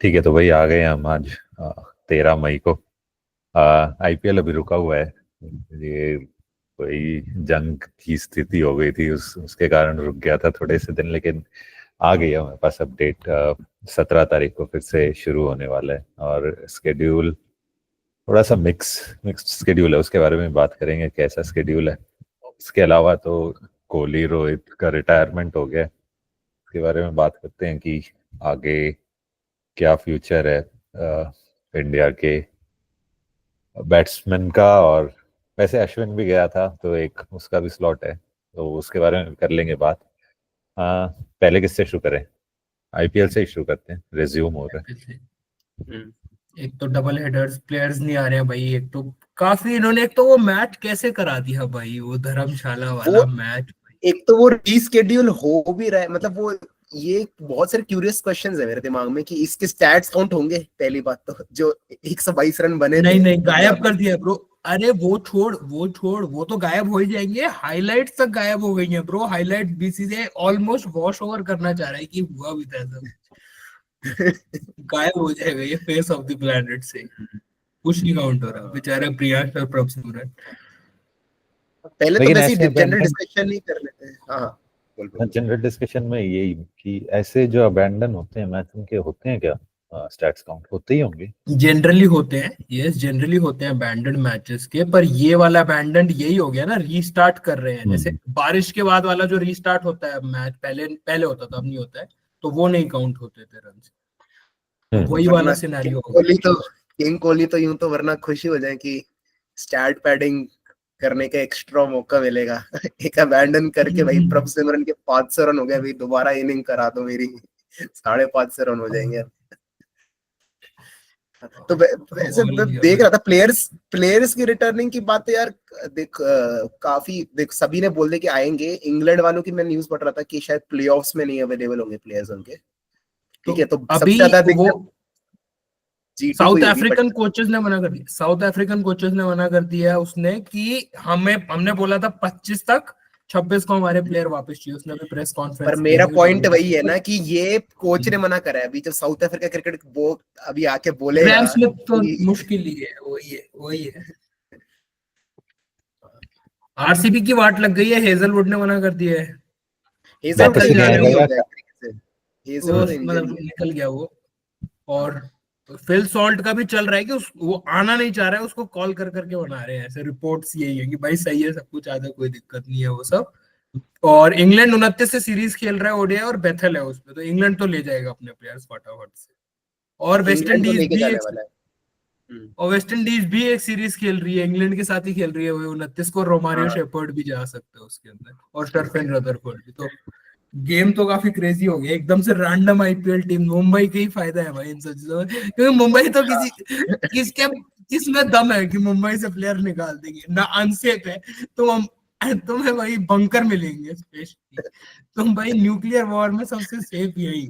ठीक है, तो भाई आ गए हम आज 13 मई को। आईपीएल अभी रुका हुआ है। ये कोई जंग की स्थिति हो गई थी, उसके कारण रुक गया था थोड़े से दिन, लेकिन आ गई है हमारे पास अपडेट। 17 तारीख को फिर से शुरू होने वाला है, और स्केड्यूल थोड़ा सा मिक्स स्केड्यूल है। उसके बारे में बात करेंगे कैसा स्केड्यूल है। इसके अलावा तो कोहली रोहित का रिटायरमेंट हो गया है, इसके बारे में बात करते हैं कि आगे क्या फ्यूचर है इंडिया के बैट्समैन का। और वैसे अश्विन भी गया था, तो एक उसका भी स्लॉट है, तो उसके बारे में कर लेंगे बात। पहले किससे शुरू करें? आईपीएल से ही शुरू करते हैं, रिज्यूम हो रहा है। एक तो डबल हेडर्स प्लेयर्स नहीं आ रहे हैं भाई। एक तो काफी इन्होंने, एक तो वो मैच कैसे करा दिया भाई, वो धर्मशाला वाला मैच। एक तो वो रीस्केड्यूल हो भी रहा है, मतलब वो ये बहुत सारे क्यूरियस क्वेश्चंस है मेरे दिमाग में कि इसके स्टैट्स काउंट होंगे। पहली बात तो जो 122 रन बने नहीं थे, नहीं, गायब कर दिया ब्रो। अरे वो छोड़, वो तो गायब हो ही जाएंगे। हाइलाइट्स तक गायब हो गई हैं bro. Highlight BCCI almost wash over करना चाह रहा है कि हुआ भी था सब। गायब हो जाएगा ये फेस ऑफ द प्लेनेट से। कुछ नहीं काउंट हो रहा बेचारे प्रियांश और प्रभ सिमरन। पहले तो लेकिन वैसे ऐसे जनरल डिस्कशन नहीं कर लेते हैं। हाँ जनरल डिस्कशन में यही कि ऐसे जो अबैंडन होते हैं मैच, उनके होते हैं क्या स्टैट्स काउंट? होते ही होंगे जनरली होते हैं, यस जनरली होते हैं अबैंडन मैचेस के। पर ये वाला अबैंडन यही हो गया ना, रीस्टार्ट कर रहे हैं। जैसे बारिश के बाद वाला जो रीस्टार्ट होता है मैच, पहले पहले होता था, अब नहीं होता है, तो वो नहीं काउंट होते थे रन। तो वही वाला सिनेरियो होगा। किंग कोहली तो यूं तो वरना खुशी हो जाए कि स्टैट पैडिंग करने का एक्स्ट्रा मौका मिलेगा। एक अबैंडन करके भाई प्रभ सिमरन के 500 रन हो गए, भाई दोबारा इनिंग करा दो मेरी, 550 रन हो जाएंगे। तो वैसे देख रहा था प्लेयर्स की रिटर्निंग की बात है यार। देख काफी देख सभी ने बोल दिया कि आएंगे। इंग्लैंड वालों की मैं न्यूज पढ़ रहा था कि शायद प्लेऑफ्स में नहीं अवेलेबल होंगे प्लेयर्स उनके। ठीक है, तो सबसे ज्यादा साउथ अफ्रीकन कोचेस ने मना कर दिया। साउथ अफ्रीकन कोचेस ने मना कर दिया उसने कि हमने बोला था 25 तक, 26 को हमारे प्लेयर वापस चाहिए। उसने अभी प्रेस कॉन्फ्रेंस। पर मेरा पॉइंट वही है ना कि ये कोच ने मना करा है। अभी जब साउथ अफ्रीका क्रिकेट वो अभी आके बोलेगा, ग्राहम स्मिथ तो मुश्किल ही है। वही है। आरसीबी की वाट लग गई है। हेजलवुड ने मना कर दिया है। मतलब निकल गया वो। और फिल सॉल्ट का भी चल रहा है कि वो आना नहीं चाह रहा है, उसको कॉल कर करके बना रहे हैं। ऐसे रिपोर्ट्स यही है कि भाई सही है, सब कुछ आता, कोई दिक्कत नहीं है वो सब। और इंग्लैंड 29 से सीरीज खेल रहा है ओडीआई, और बेथल है उसमें, तो इंग्लैंड तो ले जाएगा अपने प्लेयर्स फटाफट से। और वेस्ट इंडीज भी एक सीरीज खेल रही है, इंग्लैंड के साथ ही खेल रही है वो 29 को। रोमारियो शेपर्ड भी जा सकते हैं उसके अंदर, और शर्फेन रदरफोर्ड भी। तो गेम तो काफी क्रेजी हो गया एकदम से। रैंडम आईपीएल टीम, मुंबई का ही फायदा है भाई इन सब चीजों में, क्योंकि मुंबई तो किसमें दम है कि मुंबई से प्लेयर निकाल देंगे ना। अनसेफ है तो तुम्हें भाई बंकर मिलेंगे स्पेशली। तुम भाई न्यूक्लियर वॉर में सबसे सेफ यही।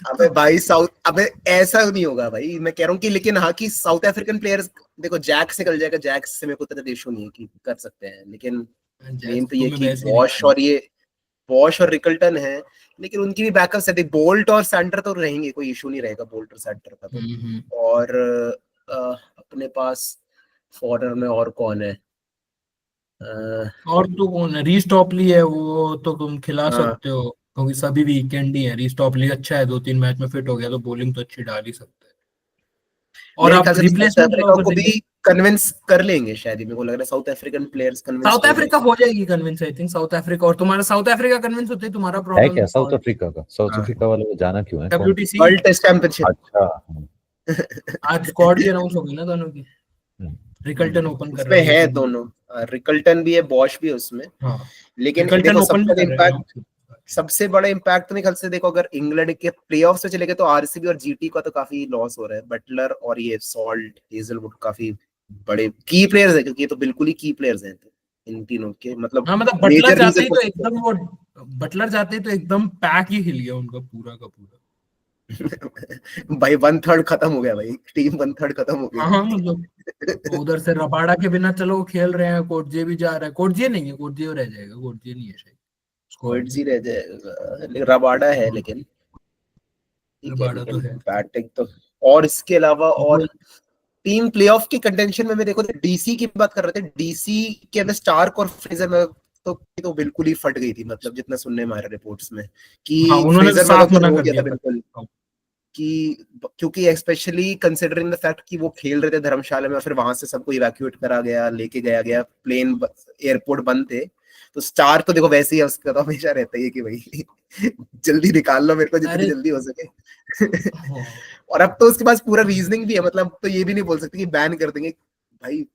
अबे भाई अबे ऐसा नहीं होगा भाई, मैं कह रहा हूँ कि लेकिन हाँ कि साउथ अफ्रीकन प्लेयर्स देखो, जैक्स निकल जाएगा। जैक्स से मेरे को तो इशू नहीं है कि कर सकते हैं, लेकिन मेन तो ये कि वॉश और रिकल्टन है। लेकिन उनकी भी बैकअप से बोल्ट और सेंटर तो रहेंगे, कोई इशू नहीं रहेगा बोल्ट और सेंटर का तो। और अपने पास फॉरनर में और कौन है? और तो कौन है? रीस्टॉपली है, वो तो तुम खिला सकते हो क्योंकि सभी वीकेंड ही है। रीस्टॉपली अच्छा है, 2-3 मैच में फिट हो गया तो बॉलिंग तो अच्छी डाल ही सकते हैं। और आप रिप्लेसमेंट को भी कन्विंस कर लेंगे शायद। मेरे को लग रहा है south African players convince south Africa हो जाएगी convince, I think. South Africa, और तुम्हारा साउथ अफ्रीका कन्विंस होते ही तुम्हारा प्रॉब्लम है क्या साउथ अफ्रीका का? साउथ अफ्रीका वाले को जाना क्यों है? WTC world test championship. अच्छा, आज स्क्वाड भी अनाउंस हो गई ना दोनों की। रिकल्टन ओपन कर रहे हैं, है दोनों। रिकल्टन भी है, बॉश भी है उसमें। लेकिन देखो सबसे बड़ा इम्पैक्ट तो मेरे ख्याल से देखो, अगर इंग्लैंड के प्लेऑफ्स में चले गए तो आरसीबी और जीटी का तो काफी लॉस हो रहा है। बटलर और ये सॉल्ट, हेजलवुड काफी बड़े की प्लेयर्स है, क्योंकि ये तो बिल्कुल ही की प्लेयर्स हैं इन तीनों के। मतलब बटलर जाते ही तो एकदम वो बटलर जाते ही तो एकदम पैक ही हिल गया उनका पूरा का पूरा। भाई 1/3 खत्म हो गया भाई, टीम 1/3 खत्म हो गई। हाँ मतलब उधर से रबाड़ा के बिना चलो खेल रहे हैं। कोटजे भी जा रहा है। कोटजे नहीं है, कोटजे रह जाएगा। कोटजे नहीं है शायद, कोटजी रह जाएगा, रबाड़ा है। लेकिन ठीक है, रबाड़ा तो है। बैटिंग तो और इसके अलावा और टीम प्लेऑफ की कंटेंशन में मैं देखो डीसी की बात कर रहे थे, डीसी के अंदर स्टार्क और फ्रेजर में तो बिल्कुल ही फट गई थी, मतलब जितना सुनने में आ रहा रिपोर्ट्स में कि उन्होंने फ्रेजर साफ मतलब मना हो कर गया था दिया बिल्कुल, कि क्योंकि स्पेशली कंसिडरिंग द फैक्ट कि वो खेल रहे थे धर्मशाला में और फिर वहां से सबको इवैक्यूएट करा गया, लेके गया प्लेन, एयरपोर्ट बंद थे, तो स्टार तो देखो वैसे ही उसका तो हमेशा रहता ही है कि भाई जल्दी निकाल लो मेरे को जितनी जल्दी हो सके। और अब तो उसके पास पूरा रीजनिंग भी है, मतलब तो ये भी नहीं बोल सकते कि बैन कर देंगे, भाई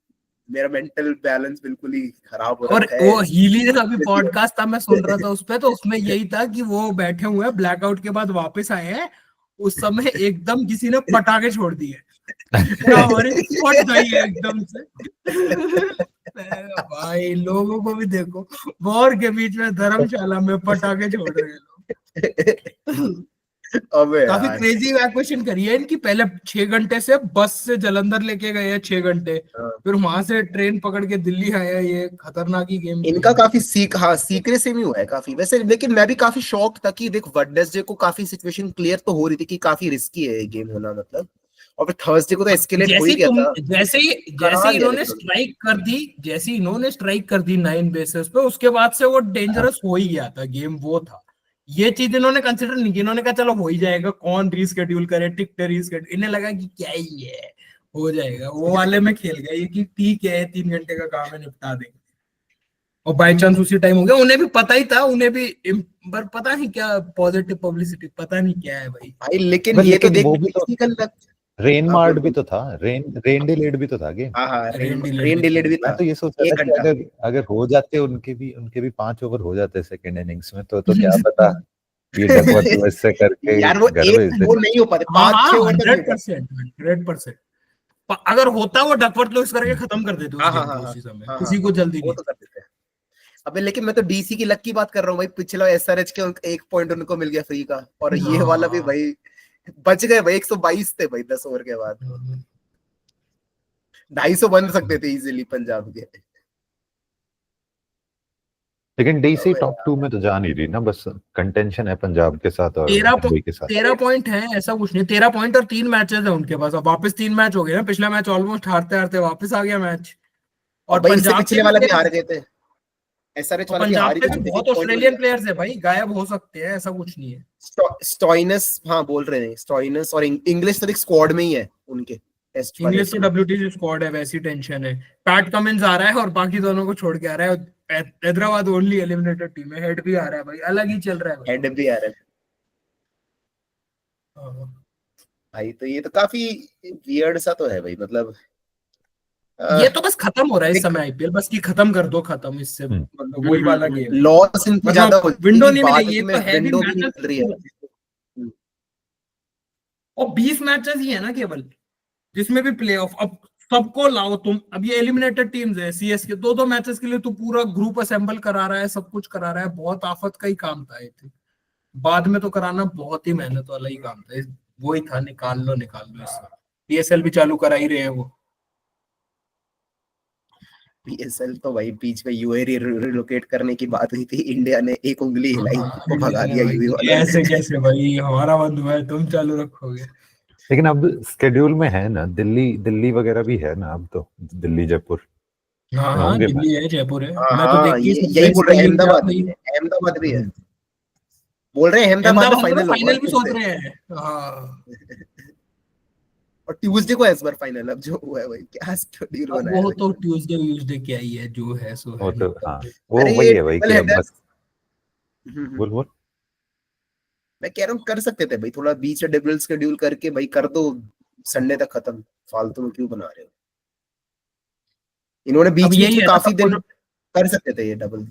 मेरा मेंटल बैलेंस बिल्कुल ही खराब हो और रखा है। वो हीली का अभी पॉडकास्ट था, मैं सुन रहा था उस पे, तो उसमें यही था कि वो बैठे हुए हैं ब्लैकआउट के बाद वापस आए हैं, उस समय एकदम किसी ने पटाखे छोड़ दिए, हमारी स्पॉट गई है एकदम से। भाई लोगों को भी देखो, वॉर के बीच में धर्मशाला में पटाखे छोड़ रहे हैं लोग। अबे काफी यार क्रेजी इवैक्यूएशन करी है इनकी, पहले 6 घंटे से बस से जलंधर लेके गए हैं 6 घंटे, फिर वहां से ट्रेन पकड़ के दिल्ली आया, ये खतरनाक ही गेम इनका काफी सीक्रेट से भी हुआ है काफी वैसे, लेकिन मैं भी काफी शॉक था कि देख वेडनेसडे को काफी सिचुएशन क्लियर तो हो रही थी कि काफी रिस्की है ये गेम होना, मतलब और फिर थर्सडे को तो एस्केलेट हो ही गया था। जैसे इन्होंने स्ट्राइक कर दी 9 बेसिस पे, उसके बाद से वो डेंजरस हो ही गया था गेम, वो था ये चीज इन्होंने कंसिडर नहीं की, इन्होंने कहा चलो हो ही जाएगा, कौन रीस्केड्यूल करे, टिकट रीस्केड्यूल, इन्हें लगा कि क्या ही है हो जाएगा, वो वाले में खेल गए ये कि ठीक है 3 घंटे का काम है निपटा देंगे, और बाय चांस उसी टाइम हो गया, उन्हें भी पता ही था, उन्हें भी पर पता नहीं क्या पॉजिटिव पब्लिसिटी, पता नहीं क्या है भाई लेकिन ये तो देख वो भी तो रेन हाँ, मार्ड भी तो था, रेन डिलेड भी तो था गेम। रेन डिलेड भी था। मैं तो ये सोच रहा था कि अगर हो जाते उनके भी 5 ओवर हो जाते सेकंड इनिंग्स में, तो क्या पता ये डकवर्थ वैसे करके यार वो घर भेज दे। वो नहीं हो पाते, 5-6 ओवर तक 100%। अगर होता वो डकवर्थ लॉस करके खत्म कर देते उस गेम को उसी समय, किसी को जल्दी नहीं। वो तो कर देते हैं। अबे लेकिन मैं तो डीसी की लक की बात कर रहा हूँ भाई, पिछला एसआरएच के 1 पॉइंट उनको मिल गया फ्री का, और ये वाला भी भाई बच गए भाई, 122 थे भाई 10 ओवर के बाद, 250 बन सकते थे इजीली पंजाब के। लेकिन डीसी टॉप 2 में तो जा नहीं रही ना, बस कंटेंशन है पंजाब के साथ और मुंबई के साथ। 13 पॉइंट है, ऐसा कुछ नहीं, 13 पॉइंट और 3 मैचेस है उनके पास, अब वापस 3 मैच हो गए ना, पिछला मैच ऑलमोस्ट हारते हारते वापस आ गया मैच, और पंजाब पिछले वाला भी हार गए थे, एसआरएच वाला भी हार ही पंजाब पे बहुत ऑस्ट्रेलियन प्लेयर्स है भाई, गायब हो सकते हैं, ऐसा कुछ नहीं है। स्टॉइनस हाँ बोल रहे हैं, स्टॉइनस और इंग्लिश तो स्क्वाड में ही है उनके, इंग्लिश तो डब्ल्यूटीसी स्क्वाड है, वैसी टेंशन है, पैट कमिंस आ रहा है और बाकी दोनों को छोड़ के आ रहा है, हैदराबाद ओनली एलिमिनेटेड टीम है, हेड भी आ रहा है भाई, अलग ही चल रहा है हेड भी आ रहा है भाई, तो ये तो काफी वियर्ड सा तो है भाई, मतलब ये तो बस खत्म हो रहा है इस समय आईपीएल, बस की खत्म कर दो, खत्म इससे, मतलब वही वाला गेम, लॉस इनकी ज्यादा हो, विंडो नहीं मिलेगी, ये तो है भी विंडो भी नहीं मिल रही है, और 20 मैचेस ही है ना केवल, जिसमें भी प्लेऑफ, अब सबको लाओ तुम, अब ये एलिमिनेटेड टीम्स है, सीएसके 2-2 मैचेस के लिए तो पूरा ग्रुप असेंबल करा रहा है, सब कुछ करा रहा है, बहुत आफत का ही काम था ये, बाद में तो कराना बहुत ही मेहनत वाला ही काम था, वो ही था, निकाल लो इससे, पीएसएल भी चालू करा ही रहे हैं वो। पीएसएल तो भाई बीच में यूए रिलोकेट करने की बात हुई थी, इंडिया ने एक उंगली हिलाई तो भगा दिया यूए वाला। ऐसे कैसे भाई, हमारा बंद हुआ है, तुम चालू रखोगे। लेकिन अब स्केड्यूल में है ना, दिल्ली वगैरह भी है ना अब तो, दिल्ली जयपुर। हाँ दिल्ली है, जयपुर है, मैं तो हाँ यही बोल रहे हैं, अहमदाबाद भी है, बोल रहे हैं अहमदाबाद में फाइनल भी सोच रहे हैं। हाँ और ट्यूसडे को इस बार फाइनल, अब जो हुआ है भाई क्या शेड्यूल बनाया है, वो तो ट्यूसडे क्या ही है, जो है सो है, वो तो हाँ वो वही है भाई कि अब बस बोल मैं कह रहा हूँ कर सकते थे भाई, थोड़ा बीच में डबल शेड्यूल करके भाई कर दो, संडे तक खत्म, फालतू में क्यों बना रहे हो, इन्होंने बीच में काफी दिन कर सकते थे ये डबल।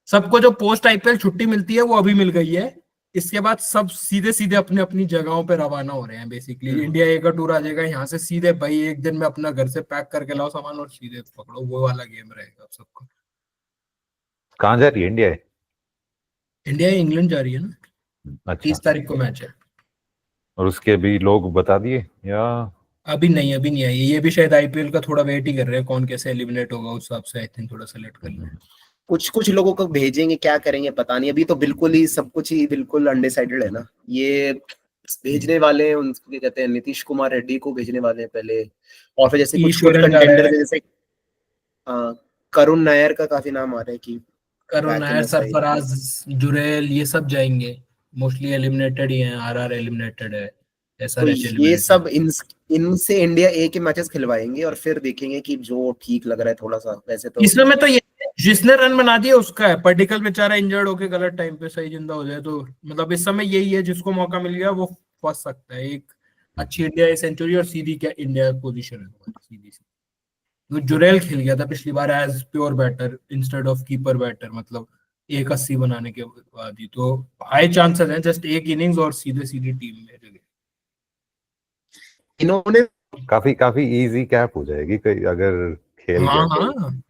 सबको जो पोस्ट आईपीएल छुट्टी मिलती है वो अभी मिल गई है, इसके बाद सब सीधे सीधे अपने अपनी जगहों पे रवाना हो रहे हैं, बेसिकली इंडिया ए का टूर आ जाएगा यहाँ से सीधे, भाई एक दिन में अपना घर से पैक करके लाओ सामान और सीधे पकड़ो, वो वाला गेम रहेगा सबको। कहाँ जा रही है इंडिया? इंडिया इंग्लैंड जा रही है ना, 30 तारीख को मैच है। और उसके भी लोग बता दिए या अभी नहीं आई, ये भी शायद आईपीएल का थोड़ा वेट ही कर रहे हैं, कौन कैसे एलिमिनेट होगा उस हिसाब से आई थिंक थोड़ा सेलेक्ट कर लें, कुछ लोगों को भेजेंगे, क्या करेंगे पता नहीं, अभी तो बिल्कुल ही सब कुछ ही बिल्कुल अनडिसाइडेड है ना, ये भेजने वाले हैं, उनको क्या कहते हैं, नीतीश कुमार रेड्डी को भेजने वाले हैं पहले, और फिर जैसे कुछ ईश्वरन जा रहा कंटेंडर है, जैसे करुण नायर का काफी नाम आ रहा है कि Karun back in Nair, the side. Sarfaraz, Jurel, ये सब जाएंगे। मोस्टली एलिमिनेटेड ही हैं, आरआर एलिमिनेटेड है, तो एसआरएच ये एलिमिनेटेड। सब इनसे इंडिया ए के मैचेस खिलवाएंगे और फिर देखेंगे कि जो ठीक लग रहा है थोड़ा सा। वैसे तो इसमें मैं तो ये, जिसने रन बना दिया उसका है, पर्टिकल बेचारा इंजर्ड होके गलत टाइम पे सही जिंदा हो जाए तो मतलब इस समय यही है, जिसको मौका मिल गया वो फंस सकता है। एक अच्छी इंडिया सेंचुरी और सीधी क्या इंडिया पोजीशन है तुम्हारी, सीधी सी। वो जुरेल खेल गया था पिछली बार as pure batter instead of keeper batter, मतलब 180 बनाने के बाद ही, तो हाई चांसेस हैं जस्ट एक इनिंग्स और सीधे सीधी टीम में जगह। इन्होंने काफी काफी इजी कैप हो जाएगी कहीं अगर खेल हाँ गया तो। हाँ,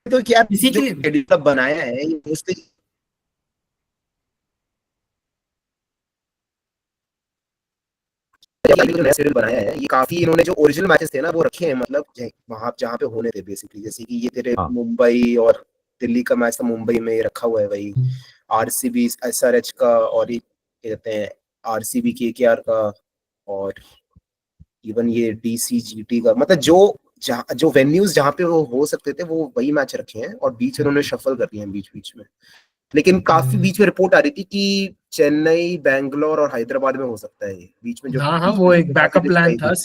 तो क्या इसी जो के शेड्यूल बनाया है ये मोस्टली जो नया शेड्यूल बनाया है, ये काफी इन्होंने जो ओरिजिनल मैचेस थे ना वो रखे हैं, मतलब वहां जहाँ पे होने थे बेसिकली। जैसे कि ये तेरे हाँ मुंबई और दिल्ली का मैच था, मुंबई में रखा हुआ है वही, आरसीबी एसआरएच का, और ये क्या कहते हैं आरसीबी केकेआर का, और इवन ये डीसीजीटी का, मतलब जो वेन्यूज जहाँ पे वो हो सकते थे वो वही मैच रखे हैं, और बीच में उन्होंने शफल कर दिए हैं बीच बीच में। लेकिन काफी बीच में रिपोर्ट आ रही थी कि चेन्नई, बैंगलोर और हैदराबाद में हो सकता है ये बीच में, जो हाँ हाँ, बीच वो बीच एक में काफी बैकअप न्यूज़ प्लान आई था, थी।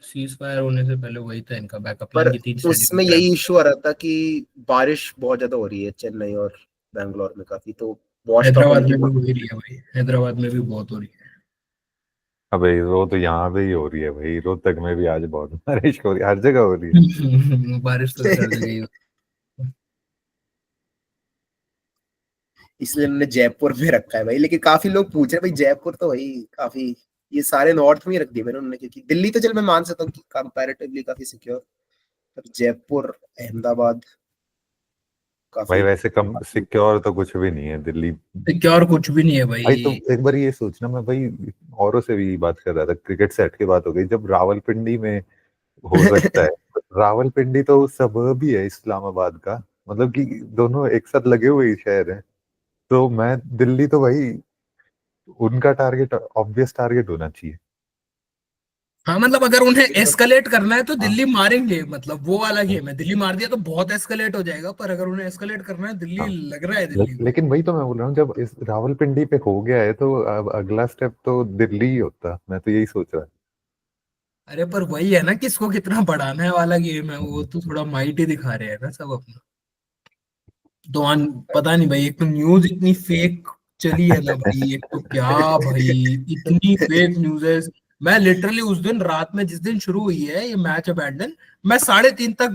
सीज फायर होने से पहले वही था इनका बैकअप पर प्लान की 3 स्टेडियम उसमें में। यही इशू आ रहा था कि बारिश बहुत ज्यादा हो रही है चेन्नई और बैंगलोर में काफी, तो वॉश आउट हैदराबाद होने की में भी बहुत। हो ही रही है भाई, हैदराबाद में भी बहुत हो रही अबे वो तो यहाँ पे ही हो रही है भाई, रोहतक में भी आज बहुत बारिश हो रही है, हर जगह हो रही है। है। बारिश तो हर जगह ही होती इसलिए उन्होंने जयपुर में रखा है भाई। लेकिन काफी लोग पूछ रहे हैं भाई, जयपुर तो भाई काफी, ये सारे नॉर्थ में ही रख दिए मैंने उन्होंने, क्योंकि दिल्ली तो चल मैं मान सकता हूँ कि कंपैरेटिवली काफी सिक्योर, पर जयपुर, अहमदाबाद भाई काफी। वैसे कम सिक्योर तो कुछ भी नहीं है दिल्ली। है, सिक्योर कुछ भी नहीं है भाई तो भाई। एक बार ये सोचना, मैं भाई औरों से भी बात कर रहा था, क्रिकेट सेट की बात हो गई, जब रावलपिंडी में हो सकता है, रावलपिंडी तो सबर्ब ही है इस्लामाबाद का, मतलब कि दोनों एक साथ लगे हुए ही शहर हैं। तो मैं दिल्ली तो भाई उनका टारगेट, ऑब्वियस टारगेट होना चाहिए। हाँ मतलब अगर उन्हें एस्केलेट करना है तो हाँ दिल्ली मारेंगे, मतलब वो वाला गेम है, दिल्ली मार दिया तो बहुत एस्केलेट हो जाएगा, पर अगर उन्हें एस्केलेट करना है दिल्ली, हाँ। लग रहा है दिल्ली को। लेकिन वही तो मैं बोल रहा हूँ, जब इस रावलपिंडी पे हो गया है तो अब अगला स्टेप तो दिल्ली ही होता, मैं तो यही सोच रहा अरे पर वही है ना, किसको कितना बढ़ाना है वाला गेम है, वो तो थोड़ा माइट ही दिखा रहे हैं ना सब अपना। तो पता नहीं भाई, एक तो न्यूज इतनी फेक चली है ना भाई, एक तो क्या भाई, इतनी फेक न्यूज है। मैं लिटरली उस दिन रात में, जिस दिन शुरू हुई है ये मैच अबैंडन, मैं 3:30 तक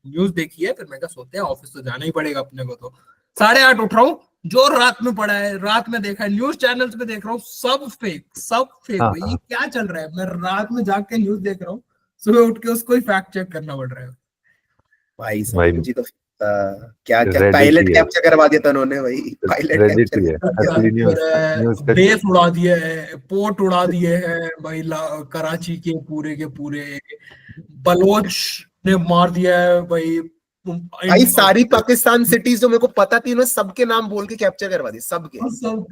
न्यूज देखी है, फिर मैं क्या, सोते हैं ऑफिस तो जाना ही पड़ेगा अपने को, तो 8:30 उठ रहा हूँ, जो रात में पड़ा है रात में देखा है, न्यूज चैनल्स पे देख रहा हूँ, सब फेक, सब फेक हाँ भाई, ये हाँ। क्या चल रहा है। मैं रात में जाग के न्यूज देख रहा हूँ, सुबह उठ के उसको ही फैक्ट चेक करना पड़ रहा है। भाई साहब भाई मुझे तो क्या क्या रेडिट पायलट ही है, कैप्चर करवा दिया था उन्होंने भाई, पायलट रेडिट कैप्चर। ही है, क्या असली न्यूज, कर है, न्यूज का। बेस उड़ा दिए है, पोर्ट उड़ा दिए हैं भाई, कराची के पूरे बलोच ने मार दिया है भाई। भाई सारी पाकिस्तान सिटीज जो मेरे को पता थी उन्होंने सबके नाम बोल के कैप्चर करवा दिए, सबके। सब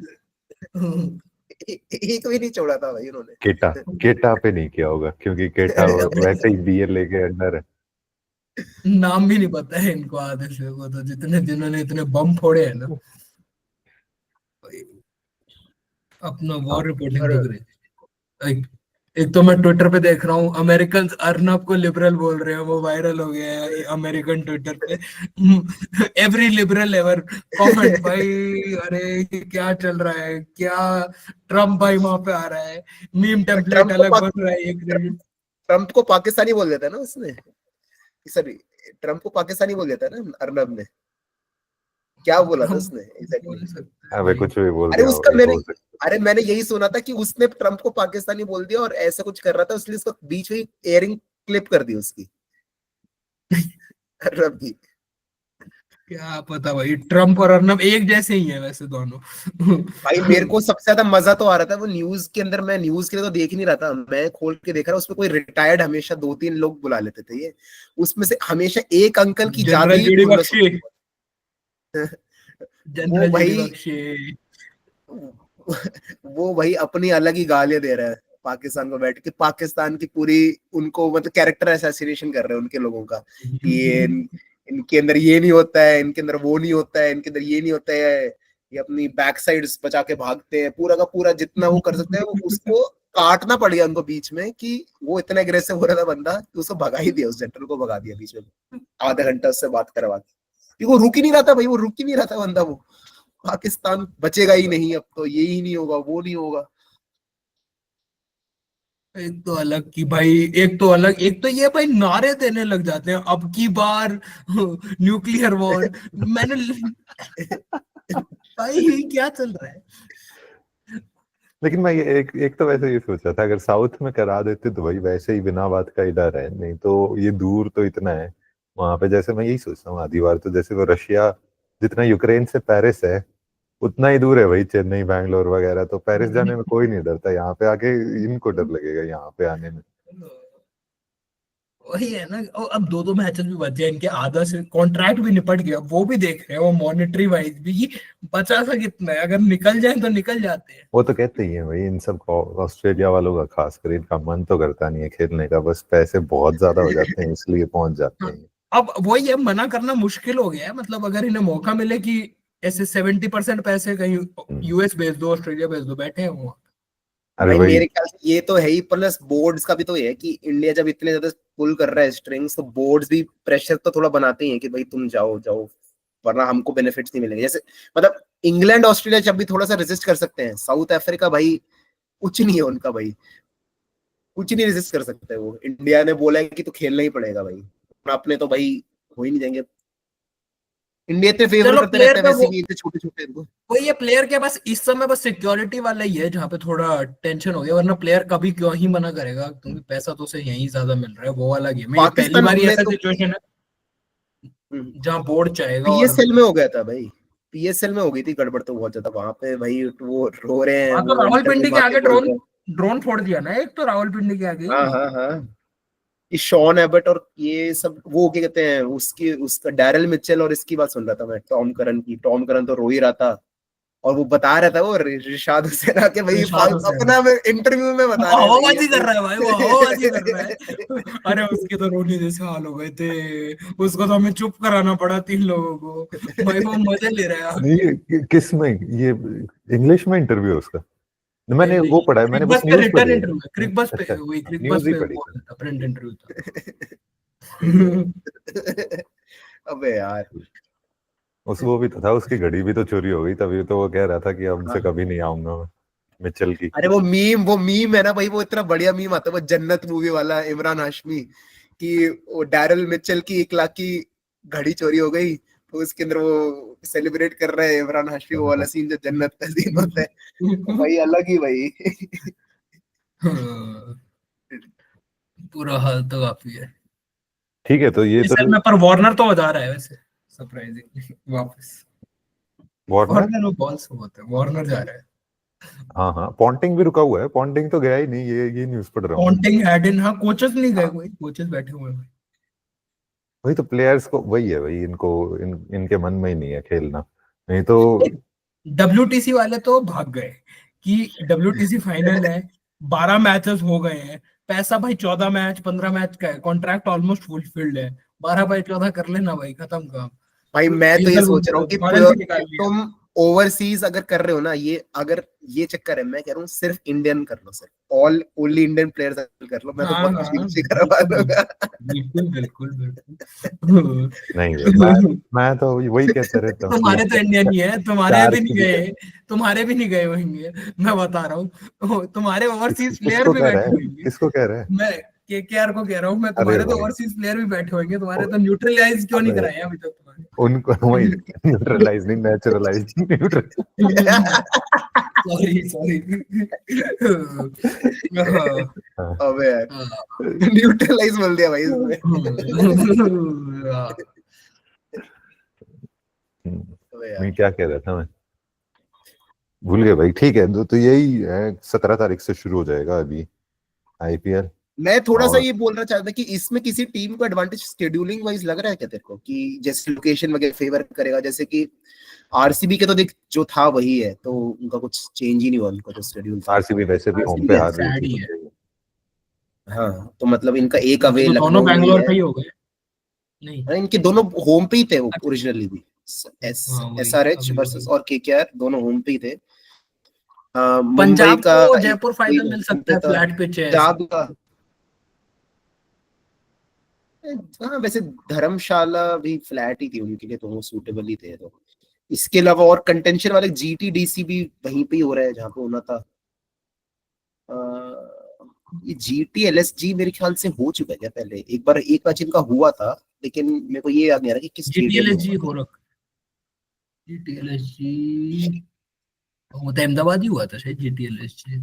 एक भी नहीं छोड़ा था भाई उन्होंने। केटा, केटा पे नहीं किया होगा क्योंकि केटा वैसे ही बीएलए के अंडर है। नाम भी नहीं पता है इनको आधे से को, तो जितने जिन्होंने इतने बम फोड़े हैं ना भाई, अपना हाँ वॉर रिपोर्टिंग तो और करे। एक, एक तो मैं ट्विटर पे देख रहा हूँ, अमेरिकन अर्नब को लिबरल बोल रहे हैं, वो वायरल हो गया है अमेरिकन ट्विटर पे। एवरी लिबरल एवर कमेंट भाई, अरे ये क्या चल रहा है क्या, ट्रम्प भाई वहां पे आ रहा है, मीम टेम्पलेट ट्रम्प को अलग बन रहा है, ये क्रेडिट। ट्रम्प को पाकिस्तानी बोल देता है ना उसने, सॉरी, ट्रम्प को पाकिस्तानी बोल देता है ना अर्नब ने, क्या बोला था हम उसने एग्जैक्टली? बोल सकते हैं अबे भाई। कुछ भी बोल अरे दिया उसका भाई, मैंने हो सकता अरे मैंने यही सुना था कि उसने ट्रम्प को पाकिस्तानी बोल दिया और ऐसा कुछ कर रहा था, इसलिए उसको बीच में एयरिंग क्लिप कर दी उसकी, अर्नब की। क्या पता भाई, ट्रम्प और अर्नब एक जैसे ही है वैसे दोनों। भाई मेरे को सबसे ज्यादा मजा तो आ रहा था वो न्यूज के अंदर, मैं न्यूज के लिए तो देख ही नहीं रहा था, मैं खोल के देख रहा उसमें कोई रिटायर्ड हमेशा 2-3 लोग बुला लेते थे ये, उसमें से हमेशा एक अंकल की जनरल जादुई जीडी धुन में बख्शी, वो जनरल जीडी भाई, बख्शी। वो भाई अपनी अलग ही गालियां दे रहा है पाकिस्तान को बैठ के, पाकिस्तान की पूरी उनको मतलब कैरेक्टर असैसिनेशन कर रहे हैं उनके लोगों का कि ये इनके अंदर ये नहीं होता है, इनके अंदर वो नहीं होता है, इनके अंदर ये नहीं होता है, ये अपनी बैक साइड्स बचा के भागते हैं, पूरा का पूरा जितना वो कर सकते हैं उसको काटना पड़ गया उनको बीच में कि वो इतना एग्रेसिव हो रहा था बंदा कि उसको भगा ही दिया, उस जनरल को भगा दिया बीच में आधा घंटा उससे बात करवा के। वो रुक ही नहीं रहा था भाई, वो रुक ही नहीं रहा था बंदा, वो पाकिस्तान बचेगा ही नहीं, अब तो ये ही नहीं होगा, वो नहीं होगा। एक तो अलग की भाई, एक तो अलग, एक तो ये भाई नारे देने लग जाते हैं अब की बार न्यूक्लियर वॉर। मैंने भाई क्या चल रहा है। लेकिन मैं एक तो वैसे ये सोचा था अगर साउथ में करा देते तो भाई वैसे ही बिना बात का ही डर है, नहीं तो ये दूर तो इतना है वहां पे। जैसे मैं यही सोचता हूँ आधी बार तो जैसे वो रशिया जितना यूक्रेन से पेरिस है उतना ही दूर है भाई चेन्नई बैंगलोर वगैरह, तो पेरिस जाने में कोई नहीं डरता, यहाँ पे आके इनको डर लगेगा यहाँ पे आने में। वही है ना, और अब दो दो मैचेस भी बचे हैं इनके, आधा से कॉन्ट्रैक्ट भी निपट गया, वो भी देख रहे हैं वो मॉनेटरी वाइज भी कि बचा सा कितना है, अगर निकल जाए तो निकल जाते हैं। वो तो कहते ही है भाई इन सब को, ऑस्ट्रेलिया वालों का खासकर इनका मन तो करता नहीं है खेलने का, बस पैसे बहुत ज्यादा हो जाते हैं इसलिए पहुंच जाते हाँ, हैं। अब वही है, मना करना मुश्किल हो गया है, मतलब अगर इन्हें मौका मिले कि ऐसे 70% पैसे कहीं यूएस भेज दो, ऑस्ट्रेलिया भेज दो, बैठे हैं वो। अरे भाई भाई मेरे ख्याल से ये तो है ही, प्लस बोर्ड्स का भी तो ये है कि इंडिया जब इतने ज्यादा पुल कर रहा है स्ट्रिंग्स, तो बोर्ड्स भी प्रेशर तो थोड़ा बनाते ही हैं कि भाई तुम जाओ जाओ, वरना हमको बेनिफिट्स नहीं मिलेंगे। जैसे मतलब इंग्लैंड ऑस्ट्रेलिया जब भी थोड़ा सा रेजिस्ट कर सकते हैं, साउथ अफ्रीका भाई कुछ नहीं है उनका भाई, कुछ नहीं रेजिस्ट कर सकते वो। इंडिया ने बोला है कि तो खेलना ही पड़ेगा भाई, अपने तो भाई हो ही नहीं जाएंगे। इंडिया इतने फेवर चलो करते रहते प्लेयर हैं का वैसे वो, भी, इतने छोटे छोटे इनको। वही है प्लेयर के पास इस समय बस सिक्योरिटी वाला ही है जहाँ पे थोड़ा टेंशन हो गया, वरना प्लेयर कभी क्यों ही मना करेगा, क्योंकि पैसा तो उसे यहीं ज्यादा मिल रहा है, वो वाला गेम है, ये पहली पाकिस्तान बार में ऐसा तो सिचुएशन है जहाँ बोर्ड चाहेगा। और पीएसएल में हो गया था भाई, पीएसएल में हो गई थी गड़बड़ तो बहुत ज्यादा वहां पे भाई, वो रो रहे हैं, हाँ, तो वो इंटरव्यू रावलपिंडी के मार के आगे बोल ड्रोन रहे हैं। ड्रोन फोड़ दिया ना एक तो, रावलपिंडी के आगे हाँ ही। हाँ हाँ, ये शॉन एबट और ये सब वो क्या कहते हैं उसकी, उसका डैरल मिचेल और इसकी बात सुन रहा था मैं, टॉम करन की। टॉम करन तो रो ही रहा था और वो बता रहा था वो रिशाद हुसैन आके भाई इरशाद हुसैन अपना इंटरव्यू में बता वो रहे हैं भाई हवाबाजी कर ये रहा है भाई, वो हवाबाजी कर रहा है। अरे उसके तो रोने जैसे हाल हो गए थे, उसको तो हमें चुप कराना पड़ा 3 लोगों को, भाई वो मजे ले रहा है। नहीं किस में ये इंग्लिश में इंटरव्यू है उसका? नहीं मैंने वो नहीं, पढ़ा है, मैंने क्रिक बस बस पे न्यूज रिटर्न पढ़ी है। इंटरव्यू है, क्रिक बस पे, अच्छा वही क्रिक बस न्यूज ही पे पढ़ी वो थी। था, प्रिंट इंटरव्यू था। सही है। अबे यार उस वो भी तो था, उसकी घड़ी भी तो चोरी हो गई, तभी तो वो कह रहा था कि अब से हाँ। कभी नहीं आऊंगा मैं, मिचेल की। अरे वो मीम है ना भाई, वो इतना बढ़िया मीम आता है वो जन्नत मूवी वाला, इमरान हाशमी कि वो डैरल मिचेल की 1 लाख की घड़ी चोरी हो गई, तो उसके अंदर वो सेलिब्रेट कर रहे हैं इमरान हाशमी, वो वाला सीन जो जन्नत का सीन होता है, तो भाई अलग ही भाई। हाँ, पूरा हाल तो काफी है ठीक है तो ये इस तो साल में, पर वार्नर तो बजा रहा है वैसे सरप्राइजिंग वापस। वार्नर। वार्नर वो बॉल से होता है, वार्नर जा रहा है। हाँ हाँ पॉन्टिंग भी रुका हुआ है, पॉन्टिंग तो गया ही नहीं, ये न्यूज पढ़ रहा हूँ मैं। पॉन्टिंग हेडिन, हाँ कोचेस नहीं गए, कोई कोचेस बैठे हुए हैं। वही तो प्लेयर्स को वही है भाई, इनको इनके मन में ही नहीं है खेलना, नहीं तो। डब्ल्यूटीसी वाले तो भाग गए कि डब्ल्यूटीसी फाइनल है, 12 मैचेस हो गए हैं, पैसा भाई 14 मैच 15 मैच का है, कॉन्ट्रैक्ट ऑलमोस्ट फुलफिल्ड है, 12/14 कर लेना भाई, खत्म काम। भाई मैं तो ये सोच रहा हूँ करेंसी निकाल कि लिया। तुम ओवरसीज अगर कर रहे हो ना, ये अगर ये चक्कर है, मैं कह रहा हूँ सिर्फ इंडियन कर लो, सिर्फ ओनली इंडियन प्लेयर्स कर लो, मैं तो हाँ बहुत खुशी हाँ, खुशी करवा दूंगा। बिल्कुल बिल्कुल बिल्कुल। नहीं मैं तो वही कहता रहता हूँ कि तुम्हारे तो इंडियन ही है, तुम्हारे चार भी नहीं की गए, तुम्हारे भी नहीं गए होंगे, मैं बता रहा हूँ, तुम्हारे ओवरसीज प्लेयर किसको भी कह रहा बैठे है, होंगे। किसको कह रहा है? मैं केकेआर को कह रहा हूँ, मैं अरे तुम्हारे तो भाई ओवरसीज प्लेयर भी बैठे होंगे, तुम्हारे तो न्यूट्रलाइज क्यों नहीं अबे कराए अभी तक तुम्हारे। उनको वही न्यूट्रलाइज नहीं, नेचुरलाइज न्यूट्रल। Sorry sorry. हाँ अबे यार हाँ। न्यूट्रलाइज बोल दिया भाई इसमें। अबे मैं यार क्या कह रहा था मैं भूल गया भाई। ठीक है तो यही है, 17 तारीख से शुरू हो जाएगा अभी आईपीएल। मैं थोड़ा सा और ये बोलना चाहता था कि इसमें किसी टीम को एडवांटेज शेड्यूलिंग वाइज लग रहा है क्या तेरे को, कि जैसे लोकेशन वगैरह फेवर करेगा, जैसे कि आरसीबी के तो देख जो था वही है, तो उनका कुछ चेंज ही नहीं हुआ, उनका जो शेड्यूल था। आरसीबी वैसे भी होम RCB पे हार रही sad थी ही तो है। हाँ, तो मतलब इनका एक अवे तो दोनों लखनऊ में ही बैंगलोर है। पे ही हो गए। नहीं, हाँ, इनके दोनों होम पे ही थे वो अच्छा, ओरिजिनली भी। हाँ वही एसआरएच अभी वर्सेस वही। और केकेआर दोनों होम पे ही थे। मुंबई पंजाब का को एक जयपुर कोई फायदा मिल होम सकता पे है, था, फ्लैट पिच है ऐसा। पंजाब का। हाँ वैसे धर्मशाला भी फ्लैट ही थी उनके लिए, तो वो सूटेबल ही थे। तो इसके अलावा और कंटेंशन वाले जीटीडीसी भी वहीं पे ही हो रहा है जहाँ पे होना था। ये जीटी एलएसजी मेरे ख्याल से हो चुका है क्या पहले, एक बार एक मैच इनका हुआ था, लेकिन मेरे को ये याद नहीं आ रहा कि किस स्टेडियम में जीटीएलएसजी हुआ था। हो रखा। जीटीएलएसजी वो तो अहमदाबाद ही हुआ था शायद, जीटीएलएसजी।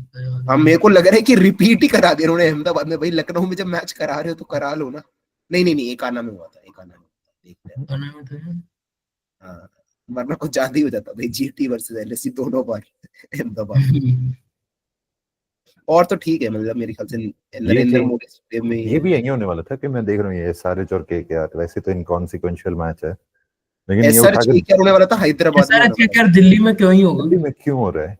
हाँ मेरे को लग रहा है कि रिपीट ही करा दिया उन्होंने अहमदाबाद में। भाई लखनऊ में जब मैच करा रहे हो तो करा लो ना। नहीं नहीं नहीं, एक आना में हुआ था, एक आना में हुआ था, देखते हैं। गाना में तो है। हाँ, वरना कुछ ज्यादा ही हो जाता भाई, जीटी वर्सेस एलएससी दोनों बार अहमदाबाद में। और तो ठीक है, मतलब मेरे ख्याल से ये नरेंद्र चेंज, मोदी स्टेडियम में ही ये है। भी यही होने वाला था कि मैं देख रहा हूँ ये एसआरएच और केकेआर वैसे तो इनकॉन्सिक्वेंशियल मैच है, लेकिन ये उठा एसआरएच के क्या होने वाला था, हैदराबाद में होने एसआरएच वाला क्या दिल्ली में क्यों ही होगा। दिल्ली में क्यों हो रहा है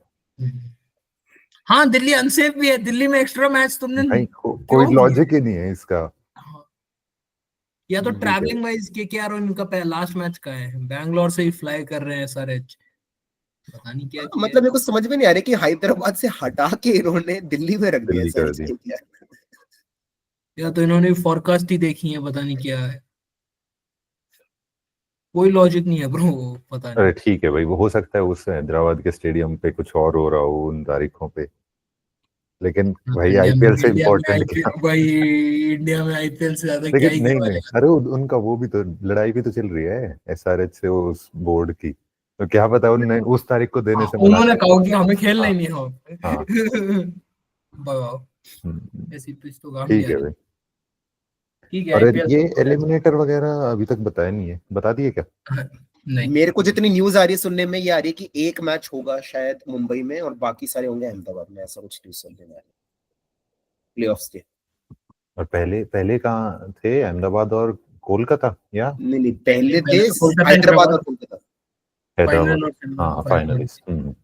हाँ दिल्ली अनसेफ भी है, दिल्ली में एक्स्ट्रा मैच तुमने भाई? कोई क्यों किया। लॉजिक ही नहीं है इसका। हाँ, या तो ठीक है, ट्रैवलिंग वाइज केकेआर और इनका लास्ट मैच का है, बैंगलोर से ही फ्लाई कर रहे हैं एसआरएच, पता नहीं क्या था। किया मतलब है। मेरे को समझ में नहीं आ रहा कि हैदराबाद से हटा के इन्होंने दिल्ली में रख दिया दिल्ली कर एसआरएच दिया। के क्या। या तो इन्होंने फॉरकास्ट ही देखी है, पता नहीं क्या है, कोई लॉजिक नहीं है ब्रो, पता नहीं। अरे ठीक है भाई, वो हो सकता है उस हैदराबाद के स्टेडियम पे कुछ और हो रहा हो उन तारीखों पे, लेकिन भाई आईपीएल से इंडिया में इम्पोर्टेंट क्या? आईपीएल भाई, इंडिया में आईपीएल से ज्यादा क्या लेकिन ही नहीं करवा नहीं, लेगा। अरे उनका वो भी तो लड़ाई भी तो चल रही है एसआरएच से उस बोर्ड की, तो क्या पता उन्हें उस तारीख को देने हाँ, से मना उन्होंने कर कहा दे। कि हमें खेलना हाँ ही नहीं है वहाँ हाँ। पे। बताओ, हम्म, ऐसी पिच तो काम नहीं ठीक आ है रही। भाई। ठीक है और आईपीएल ये तो एलिमिनेटर वगैरह अभी तक बताया नहीं है, बता दिए क्या? नहीं। मेरे को जितनी न्यूज आ रही है सुनने में, ये आ रही है कि एक मैच होगा शायद मुंबई में और बाकी सारे होंगे अहमदाबाद में, ऐसा कुछ न्यूज सुनने में आ रही है प्लेऑफ्स के। और पहले पहले कहाँ थे, अहमदाबाद और कोलकाता या नहीं नहीं, पहले थे पहले तो कोलकाता हैदराबाद और हैदराबाद कोलकाता। हैदराबाद? फाइनल और हाँ सेमीफाइनल। फाइनलिस्ट।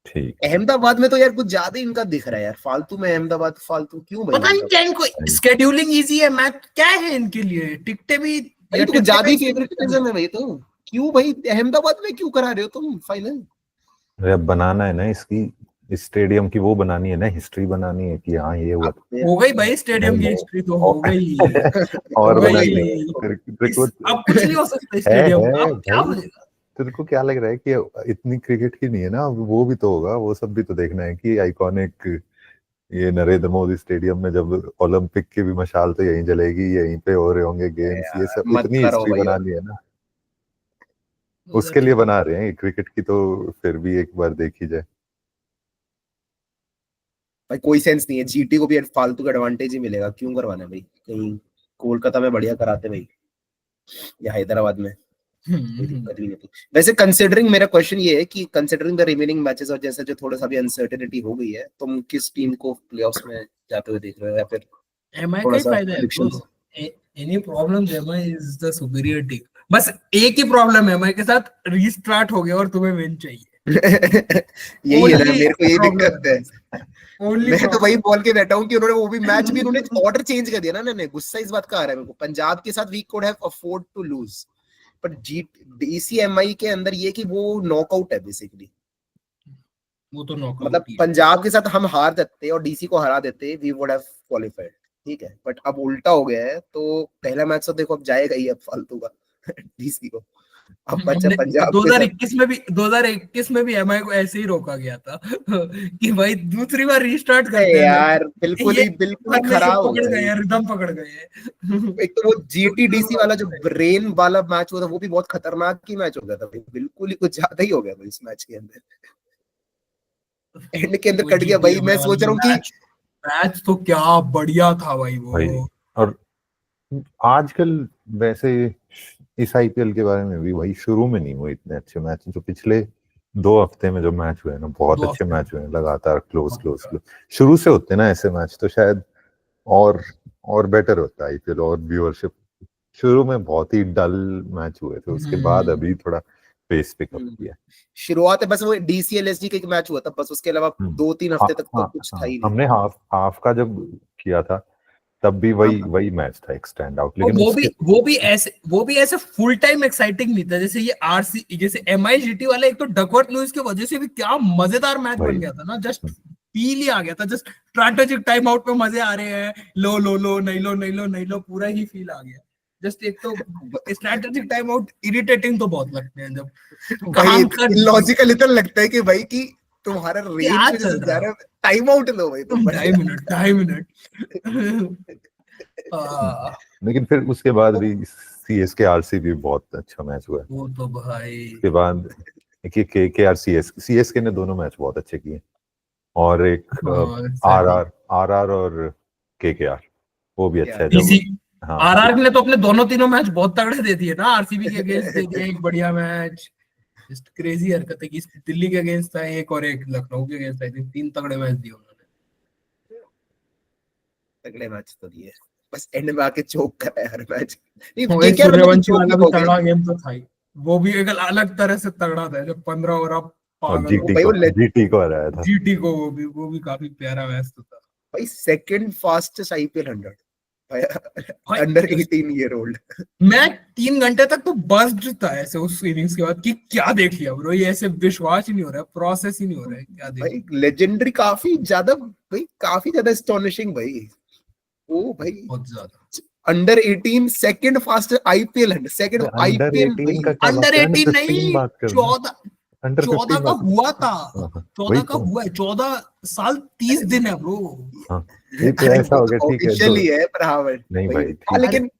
ठीक है अहमदाबाद में तो यार कुछ ज्यादा ही इनका दिख रहा है यार, फालतू में अहमदाबाद, फालतू क्यों भाई पता नहीं क्या इनको भाई। स्केड्यूलिंग इजी है, मैच क्या है इनके लिए, टिकटें भी भाई या तो कुछ टिकटें ज्यादा ही का फेवरेटिज्म है भाई, तो क्यों भाई अहमदाबाद में क्यों करा रहे हो तुम फाइनल। अरे अब बनाना है ना इसकी, इस स्टेडियम की वो बनानी है ना, हिस्ट्री बनानी है कि हाँ ये हुआ था। हो गई भाई, स्टेडियम नहीं की नहीं, हिस्ट्री तो हो गई। और हो बनानी है। गई। तेरे को अब कुछ नहीं हो सकता है स्टेडियम में, है अब क्या भाई, बनेगा। तेरे को क्या लग रहा है कि इतनी क्रिकेट ही नहीं है ना, अब वो भी तो होगा, वो सब भी तो देखना है कि आइकॉनिक ये नरेंद्र मोदी स्टेडियम में जब ओलंपिक की भी मशाल तो यहीं जलेगी, यहीं पे हो रहे होंगे गेम्स, ये यार सब मत इतनी करो हिस्ट्री भाई और। बनानी है ना, उसके लिए बना रहे हैं। क्रिकेट की तो फिर भी एक बार देखी जाए। भाई कोई सेंस नहीं है, जीटी को भी फालतू का एडवांटेज ही मिलेगा, क्यों करवाना है भाई, कहीं कोलकाता में बढ़िया कराते भाई, या हैदराबाद में, कोई दिक्कत भी नहीं थी। वैसे कंसिडरिंग, मेरा क्वेश्चन ये है कि कंसिडरिंग द रिमेनिंग मैचेस और जैसे जो थोड़ा सा भी अनसर्टेनिटी हो गई है, तुम किस टीम को प्लेऑफ्स में जाते हुए देख रहे हो, या फिर एमआई का थोड़ा ही सा फायदा है bro. Predictions. Any problem, MI is the superior team. बस एक ही प्रॉब्लम है एमआई के साथ, रीस्टार्ट हो गया और तुम्हें विन चाहिए। यही है ना, ओनली मेरे को यही प्रॉब्लम दिक्कत है। है, ओनली मैं तो वही प्रॉब्लम। बोल के बैठा हूँ कि उन्होंने वो भी मैच भी उन्होंने ऑर्डर चेंज कर दिया ना उन्होंने, गुस्सा इस बात का आ रहा है मेरे को। पंजाब के साथ we could have afford to lose, पर जी डीसीएमआई के अंदर ये कि वो नॉकआउट है बेसिकली। वो तो नॉकआउट मतलब ही है। पंजाब के साथ हम हार देते और डीसी को हरा देते, वी वुड हैव क्वालिफाइड, ठीक है, बट अब उल्टा हो गया है, तो पहला मैच तो देखो अब जाएगा ही अब फालतू का डीसी को। अब बच्चा हमने पंजाब के साथ। 2021 में भी एमआई को ऐसे ही रोका गया था कि भाई दूसरी बार रीस्टार्ट करते हैं लोग, यार ये बिल्कुल ही में ये खराब हो पकड़ गया गए भाई। हैं, रिदम पकड़ गए हैं। एक तो वो जीटीडीसी वाला जो ब्रेन वाला मैच हुआ था, वो भी बहुत खतरनाक ही मैच हो गया था भाई, बिल्कुल ही कुछ ज्यादा ही हो गया भाई इस मैच के अंदर। एंड के अंदर वो कट गया भाई, जीटीए मैं वाला सोच रहा हूँ कि मैच, मैच तो क्या बढ़िया था भाई भाई वो। और आजकल वैसे इस आईपीएल के बारे में भी भाई, शुरू में नहीं हुए इतने अच्छे मैच जो पिछले 2 हफ्ते में जो मैच हुए हैं ना, बहुत 2 अच्छे हफ्ते मैच हुए हैं लगातार, क्लोज बहुत क्लोज अच्छा। क्लोज। शुरू से होते ना ऐसे मैच तो शायद और बेटर होता है आईपीएल, और व्यूअरशिप। शुरू में बहुत ही डल मैच हुए थे, उसके बाद अभी थोड़ा पेस पिकअप किया। शुरुआत है बस वो डीसीएलएसजी का एक मैच हुआ था बस, उसके अलावा 2-3 हाँ हफ्ते तक तो हाँ कुछ था हाँ, ही नहीं। हमने हाफ हाफ का जब किया था तब भी हाँ, वही मैच था, एक स्टैंड आउट, और लेकिन उसके वो भी ऐसे फुल टाइम एक्साइटिंग नहीं था जैसे ये आरसी, जैसे एमआई जीटी वाले। एक तो डकवर्थ लुईस की वजह से भी क्या मजेदार मैच भाई बन गया था ना, जस्ट फील ही आ गया था। जस्ट स्ट्रैटेजिक टाइम आउट में मजे आ रहे हैं, लो लो लो नहीं लो नहीं लो नहीं लो, पूरा ही फील आ गया। जस्ट एक तो स्ट्रैटेजिक टाइम आउट इरिटेटिंग तो बहुत लगते हैं जब भाई काम का लॉजिकल इतना लगता है कि भाई कि तुम्हारा रेंज क्या में जैसे चल रहा जा है। रहा है, टाइम आउट लो भाई तुम ढाई बढ़िया। मिनट 2.5 मिनट लेकिन फिर उसके बाद भी सीएसके आरसीबी बहुत अच्छा मैच हुआ है। वो तो भाई उसके बाद के आर सीएसके ने दोनों मैच बहुत अच्छे किए, और एक exactly। आर और केकेआर, वो भी अच्छा है डीसी जब। हाँ आरआर ने तो अपने दोनों तीनों मैच बहुत तगड़े दे दिए ना, आरसीबी के अगेंस्ट दे दिया एक बढ़िया मैच। जस्ट क्रेजी हरकत है कि दिल्ली के अगेंस्ट था एक, और एक लखनऊ के अगेंस्ट, आई थिंक 3 तगड़े मैच दिए उन्होंने। अगले मैच तो दिए, बस एंड में आके चोक कर रहा है हर मैच। नहीं वो एक केकेआर मतलब कि सूर्यवंशी जो भी वाला भी हो गए, तगड़ा गेम तो था ही। वो भी एक अलग तरह से तगड़ा था जब 15 ओवर आप और पागल हो। भाई वो जीटी को हराया था। जीटी को वो भी काफी प्यारा मैच तो था भाई सेकंड फास्टेस्ट आईपीएल 100 भाई, भाई। Under 18 year old. मैं 3 घंटे तक तो बस था ऐसे उस इनिंग्स के बाद कि क्या देख लिया ब्रो, ये ऐसे विश्वास ही नहीं हो रहा है, प्रोसेस ही नहीं हो रहा है, क्या देख भाई लेजेंडरी काफी ज्यादा, भाई काफी ज्यादा एस्टोनिशिंग भाई। ओ भाई बहुत ज्यादा। Under 18 second fastest IPL, second under IPL 18 भाई। का क्या बात अंडर कर, 18 अंडर 15 नहीं, बात करना, 14, अंडर 14 15 का बात हुआ था। हाँ, वही 14 का तो। हुआ है, 14 साल 30 दिन है ब्रो। हाँ, ये तो अरे ऐसा वो हो तो गया, ठीक है ऑफिशियल दो। ही है पर हाँ नहीं भाई भाई हाँ ठीक है, अरे लेकिन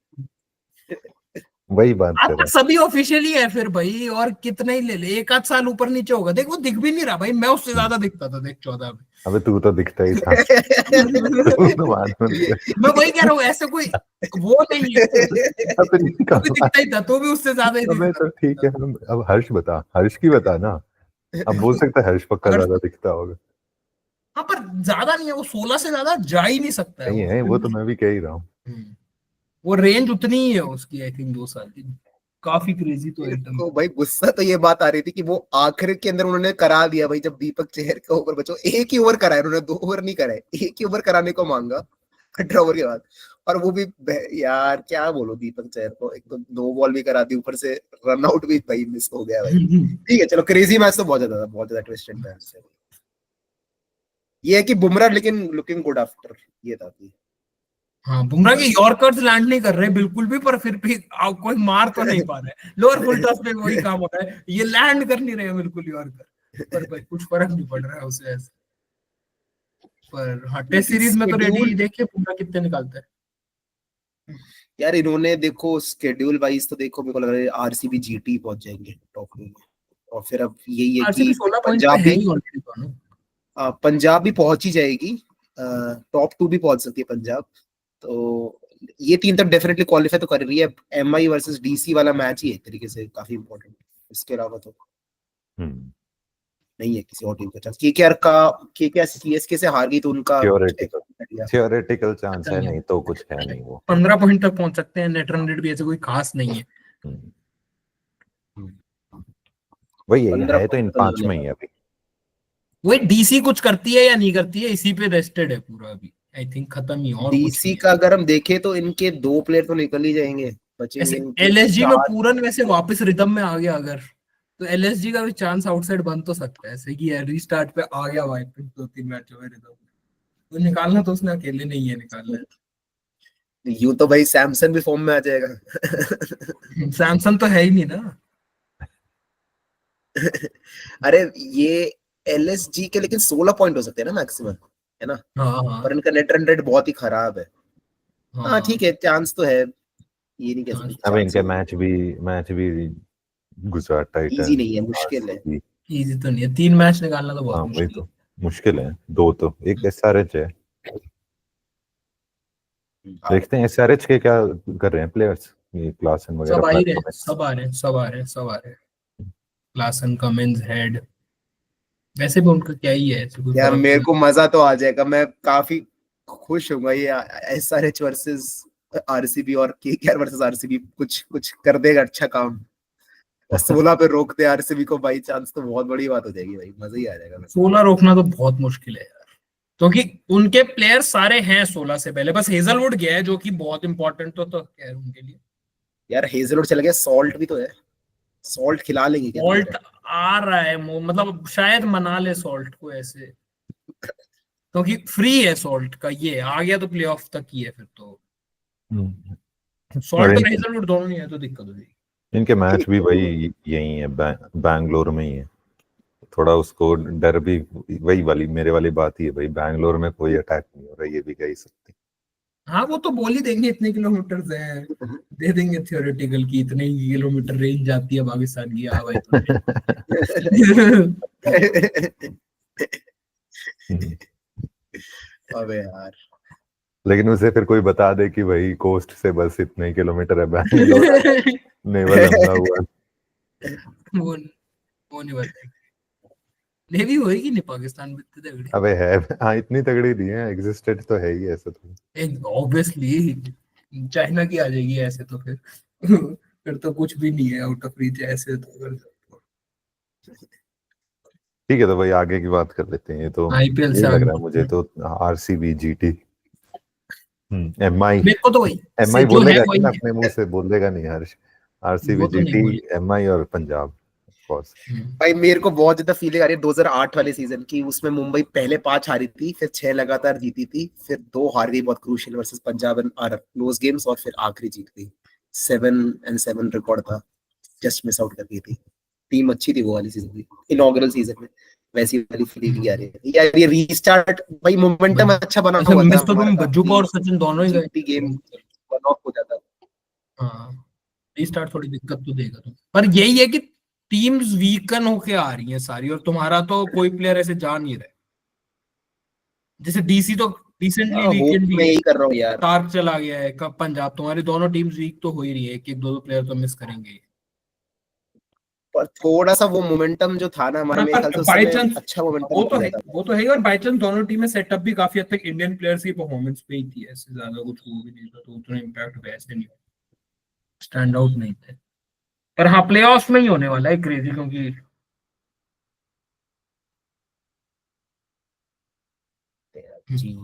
वही बात आज कर तक रहा सभी ऑफिशियली है फिर भाई, और कितने ही ले ले, एक आध साल ऊपर नीचे होगा। देख वो दिख भी नहीं रहा भाई, मैं उससे हूँ। ज्यादा दिखता था देख 14 में। अबे तू तो दिखता ही था। तू तो मालूम है। मैं वही कह रहा हूँ, ऐसे कोई वो नहीं है। अब नहीं तू भी कहा। दिखता ही था, तू भी उससे ज्यादा ही अबे दिखता तो ठीक था। है, हम अब हर्ष की बता ना। अब बोल सकता है हर्ष पक्का अगर ज्यादा दिखता होगा। हाँ, पर ज्यादा नहीं है वो, 16 से ज्यादा जा ही नहीं सकता है नहीं वो है, फिर वो तो भी। मैं भी कह ही रहा हूँ। वो रेंज उतनी ही है उसकी, आई थिंक 2 साल की। काफी क्रेजी तो एकदम। तो भाई गुस्सा तो ये बात आ रही थी कि वो आखिर के अंदर उन्होंने करा दिया भाई, जब दीपक चेहर का ओवर बचो, एक ही ओवर कराया उन्होंने, 2 ओवर नहीं कराए, एक ही ओवर कराने को मांगा 18 ओवर के बाद। और वो भी यार क्या बोलो दीपक चेहर को, एक तो 2 बॉल भी करा दी, ऊपर से रन आउट भी भाई मिस हो गया भाई। ठीक है चलो, क्रेजी मैच तो बहुत ज्यादा था, बहुत ज्यादा ट्विस्टेड मैच है। ये है कि बुमराह लेकिन लुकिंग गुड आफ्टर, ये था कि हाँ, बुमराह के यॉर्कर्स लैंड नहीं कर रहे बिल्कुल भी, पर फिर भी कोई मार तो नहीं पा रहा है। लोअर फुल टॉस पे वही काम हो रहा है, ये लैंड कर नहीं रहे हैं बिल्कुल यॉर्कर। पर भाई कुछ फर्क नहीं पड़ रहा है उसे ऐसे। पर हाँ, टेस्ट लेकिन सीरीज में तो रेडी स्केड्यूल, देखिए बुमराह कितने निकालते हैं। यार इन्होंने देखो स्केड्यूल वाइज तो देखो, मेरे को लग रहा है आरसीबी जीटी पहुंच जाएंगे टॉप 2 में। और फिर अब यही है कि आरसीबी 16 पॉइंट पे पंजाब है भी, ही ऑलरेडी दोनों। पंजाब भी पहुंच ही जाएगी, टॉप 2 भी पहुंच सकती है पंजाब। तो ये टीम तक डेफिनेटली क्वालिफाई तो कर रही है। एमआई वर्सेस डीसी वाला मैच ही है एक तरीके से काफी इंपॉर्टेंट, इसके अलावा तो हम्म नहीं है किसी और टीम का चांस। केकेआर का, केकेआर सीएसके से हार गई तो उनका थियोरेटिकल घटिया। थियोरेटिकल चांस अच्छा है, नहीं नहीं तो कुछ है नहीं वो। 15 पॉइंट तक पहुंच सकते हैं, नेट रन रेट भी ऐसे कोई खास नहीं है। हम्म, वही है, ये 15 है तो इन पॉइंट तो 5 नहीं में है। ही है अभी। वही डीसी कुछ करती है या नहीं करती है, इसी पे रेस्टेड है पूरा अभी। आई थिंक खत्म ही है, और कुछ डीसी नहीं का अगर हम देखें तो इनके 2 प्लेयर तो निकल ही जाएंगे, बचेंगे ऐसे। इनके एलएसजी में 4। पूरन वैसे वापस रिदम में आ गया अगर, तो एलएसजी का भी चांस आउटसाइड बन तो सकता है, ऐसे कि रीस्टार्ट पे आ गया वापस 2-3 मैचों में रिदम। तो निकालना तो उसने अकेले नहीं है, निकालना यूं तो भाई सैमसन भी फॉर्म में आ जाएगा। है। सैमसंग तो है ही नहीं ना। अरे ये एलएसजी के लेकिन 16 पॉइंट हो सकते हैं ना मैक्सिमम, है ना। हाँ हाँ पर इनका नेट रन रेट बहुत ही खराब है। हाँ हाँ। ठीक है, चांस तो है, ये नहीं कह सकते अब चांस ही इनके नहीं मैच भी गुजरात है। इजी टाइटंस, नहीं है, मुश्किल है। आरसीबी। इजी तो नहीं है, 3 मैच निकालना तो हाँ बहुत वही मुश्किल तो, मुश्किल है। 2 तो, एक एसआरएच है। हाँ देखते हैं एसआरएच के क्या कर रहे हैं प्लेयर्स, ये क्लासन है। वगैरह सब आ ही रहे हैं, प्लेटफॉर्म। सब आ रहे हैं, सब आ रहे हैं, सब आ रहे हैं। क्लासन, कमिंस, हेड, वैसे भी उनका क्या ही है, ऐसे कोई यार फर्क मेरे नहीं। को मजा तो आ जाएगा, मैं काफी खुश हूँ ये एसआरएच वर्सेस आरसीबी और केकेआर वर्सेस आरसीबी कुछ कुछ कर देगा अच्छा काम, और 16 पे रोक दे आरसीबी को बाई चांस, तो बहुत बड़ी बात हो जाएगी भाई, मजा ही आ जाएगा वैसे। 16 रोकना तो बहुत मुश्किल है यार, क्योंकि उनके प्लेयर सारे हैं 16 से पहले, बस हेजलवुड गया है जो कि बहुत इंपॉर्टेंट तो है उनके लिए। यार हेजलवुड चला गया, सॉल्ट भी तो है, सॉल्ट खिला लेंगे क्या तुम? सॉल्ट आ रहा है मतलब शायद मना ले सॉल्ट को ऐसे, क्योंकि फ्री है सॉल्ट का, ये आ गया तो प्लेऑफ तक ही है फिर तो। और सॉल्ट और हेजलवुड दोनों नहीं है तो दिक्कत हो जाएगी। इनके मैच भी वही यही है, बैंगलोर में ही है, थोड़ा उसको डर भी वही वाली मेरे वाली बात ही है भाई, बैंगलोर में कोई अटैक नहीं हो रहा, ये भी कह ही सकते। हाँ वो तो बोल ही देंगे इतने किलोमीटर है, दे देंगे थियोरेटिकल की इतने ही किलोमीटर रेंज जाती है पाकिस्तान की, हाँ भाई अबे यार लेकिन उसे फिर कोई बता दे कि भाई कोस्ट से बस इतने ही किलोमीटर है बैंगलोर, नेवल हमला हुआ। वो नहीं बताएंगे, नेवी होएगी नहीं पाकिस्तान में इतने तगड़ी। अबे है, हाँ इतनी तगड़ी दी है, एग्जिस्टेड तो है ही ऐसा तो। ऑब्वियसली चाइना की आ जाएगी ऐसे तो फिर तो कुछ भी नहीं है आउट ऑफ रीच ऐसे तो। ठीक है, तो भाई आगे की बात कर लेते हैं, ये तो आईपीएल यही से लग आगे रहा है मुझे तो, आरसीबी जीटी, एमआई, मेरे को तो वही एमआई जो है बोलेगा कि वही ना, है, अपने मुंह से बोलेगा नहीं हर्ष, आरसीबी वो तो नहीं जीटी, बोले। एमआई और पंजाब ऑफ कोर्स। भाई मेरे को बहुत ज्यादा फीलिंग आ रही है 2008 वाले सीजन की, उसमें मुंबई पहले 5 हारी थी, फिर 6 लगातार जीती थी, फिर 2 हार गई बहुत crucial versus Punjab and are close games, और फिर आखिरी जीत गई। 7-7 रिकॉर्ड था, जस्ट मिस आउट कर गई थी। टीम अच्छी थी वो वाली सीजन की, इनॉग्रल सीजन में, वैसी वाली फीलिंग आ रही है यार। ये रीस्टार्ट भाई, मोमेंटम अच्छा बना अच्छा हुआ था मिस तो हमारा तुम का बज्जू का और कि सचिन दोनों ही गए। जीटी गेम वन ऑफ हो जाता। हाँ रीस्टार्ट थोड़ी दिक्कत तो देगा तुम, पर यही है कि टीम्स वीकन होके आ रही हैं सारी, और तुम्हारा तो कोई प्लेयर ऐसे जा नहीं रहे, जैसे डीसी तो रिसेंटली होप वीकेंड भी मैं है, यही कर रहा हूँ यार। स्टार्क चला गया है, कब पंजाब, तुम्हारी दोनों टीम्स वीक तो हो ही रही है, एक एक दो दो प्लेयर तो मिस करेंगे। पर थोड़ा सा वो मोमेंटम जो था ना हमारे, हाँ मेरे ख्याल पर से उस बाई समय चांस अच्छा मोमेंटम वो तो दिया है, था। वो तो है, और बाई चांस दोनों टीमें सेटअप भी काफी हद तक इंडियन प्लेयर्स की परफॉर्मेंस पे ही थी, ऐसे ज्यादा कुछ हो भी नहीं था तो उतना इम्पैक्ट वैसे नहीं, स्टैंड आउट नहीं थे। पर हाँ प्ले ऑफ में ही होने वाला है क्रेजी, क्योंकि जी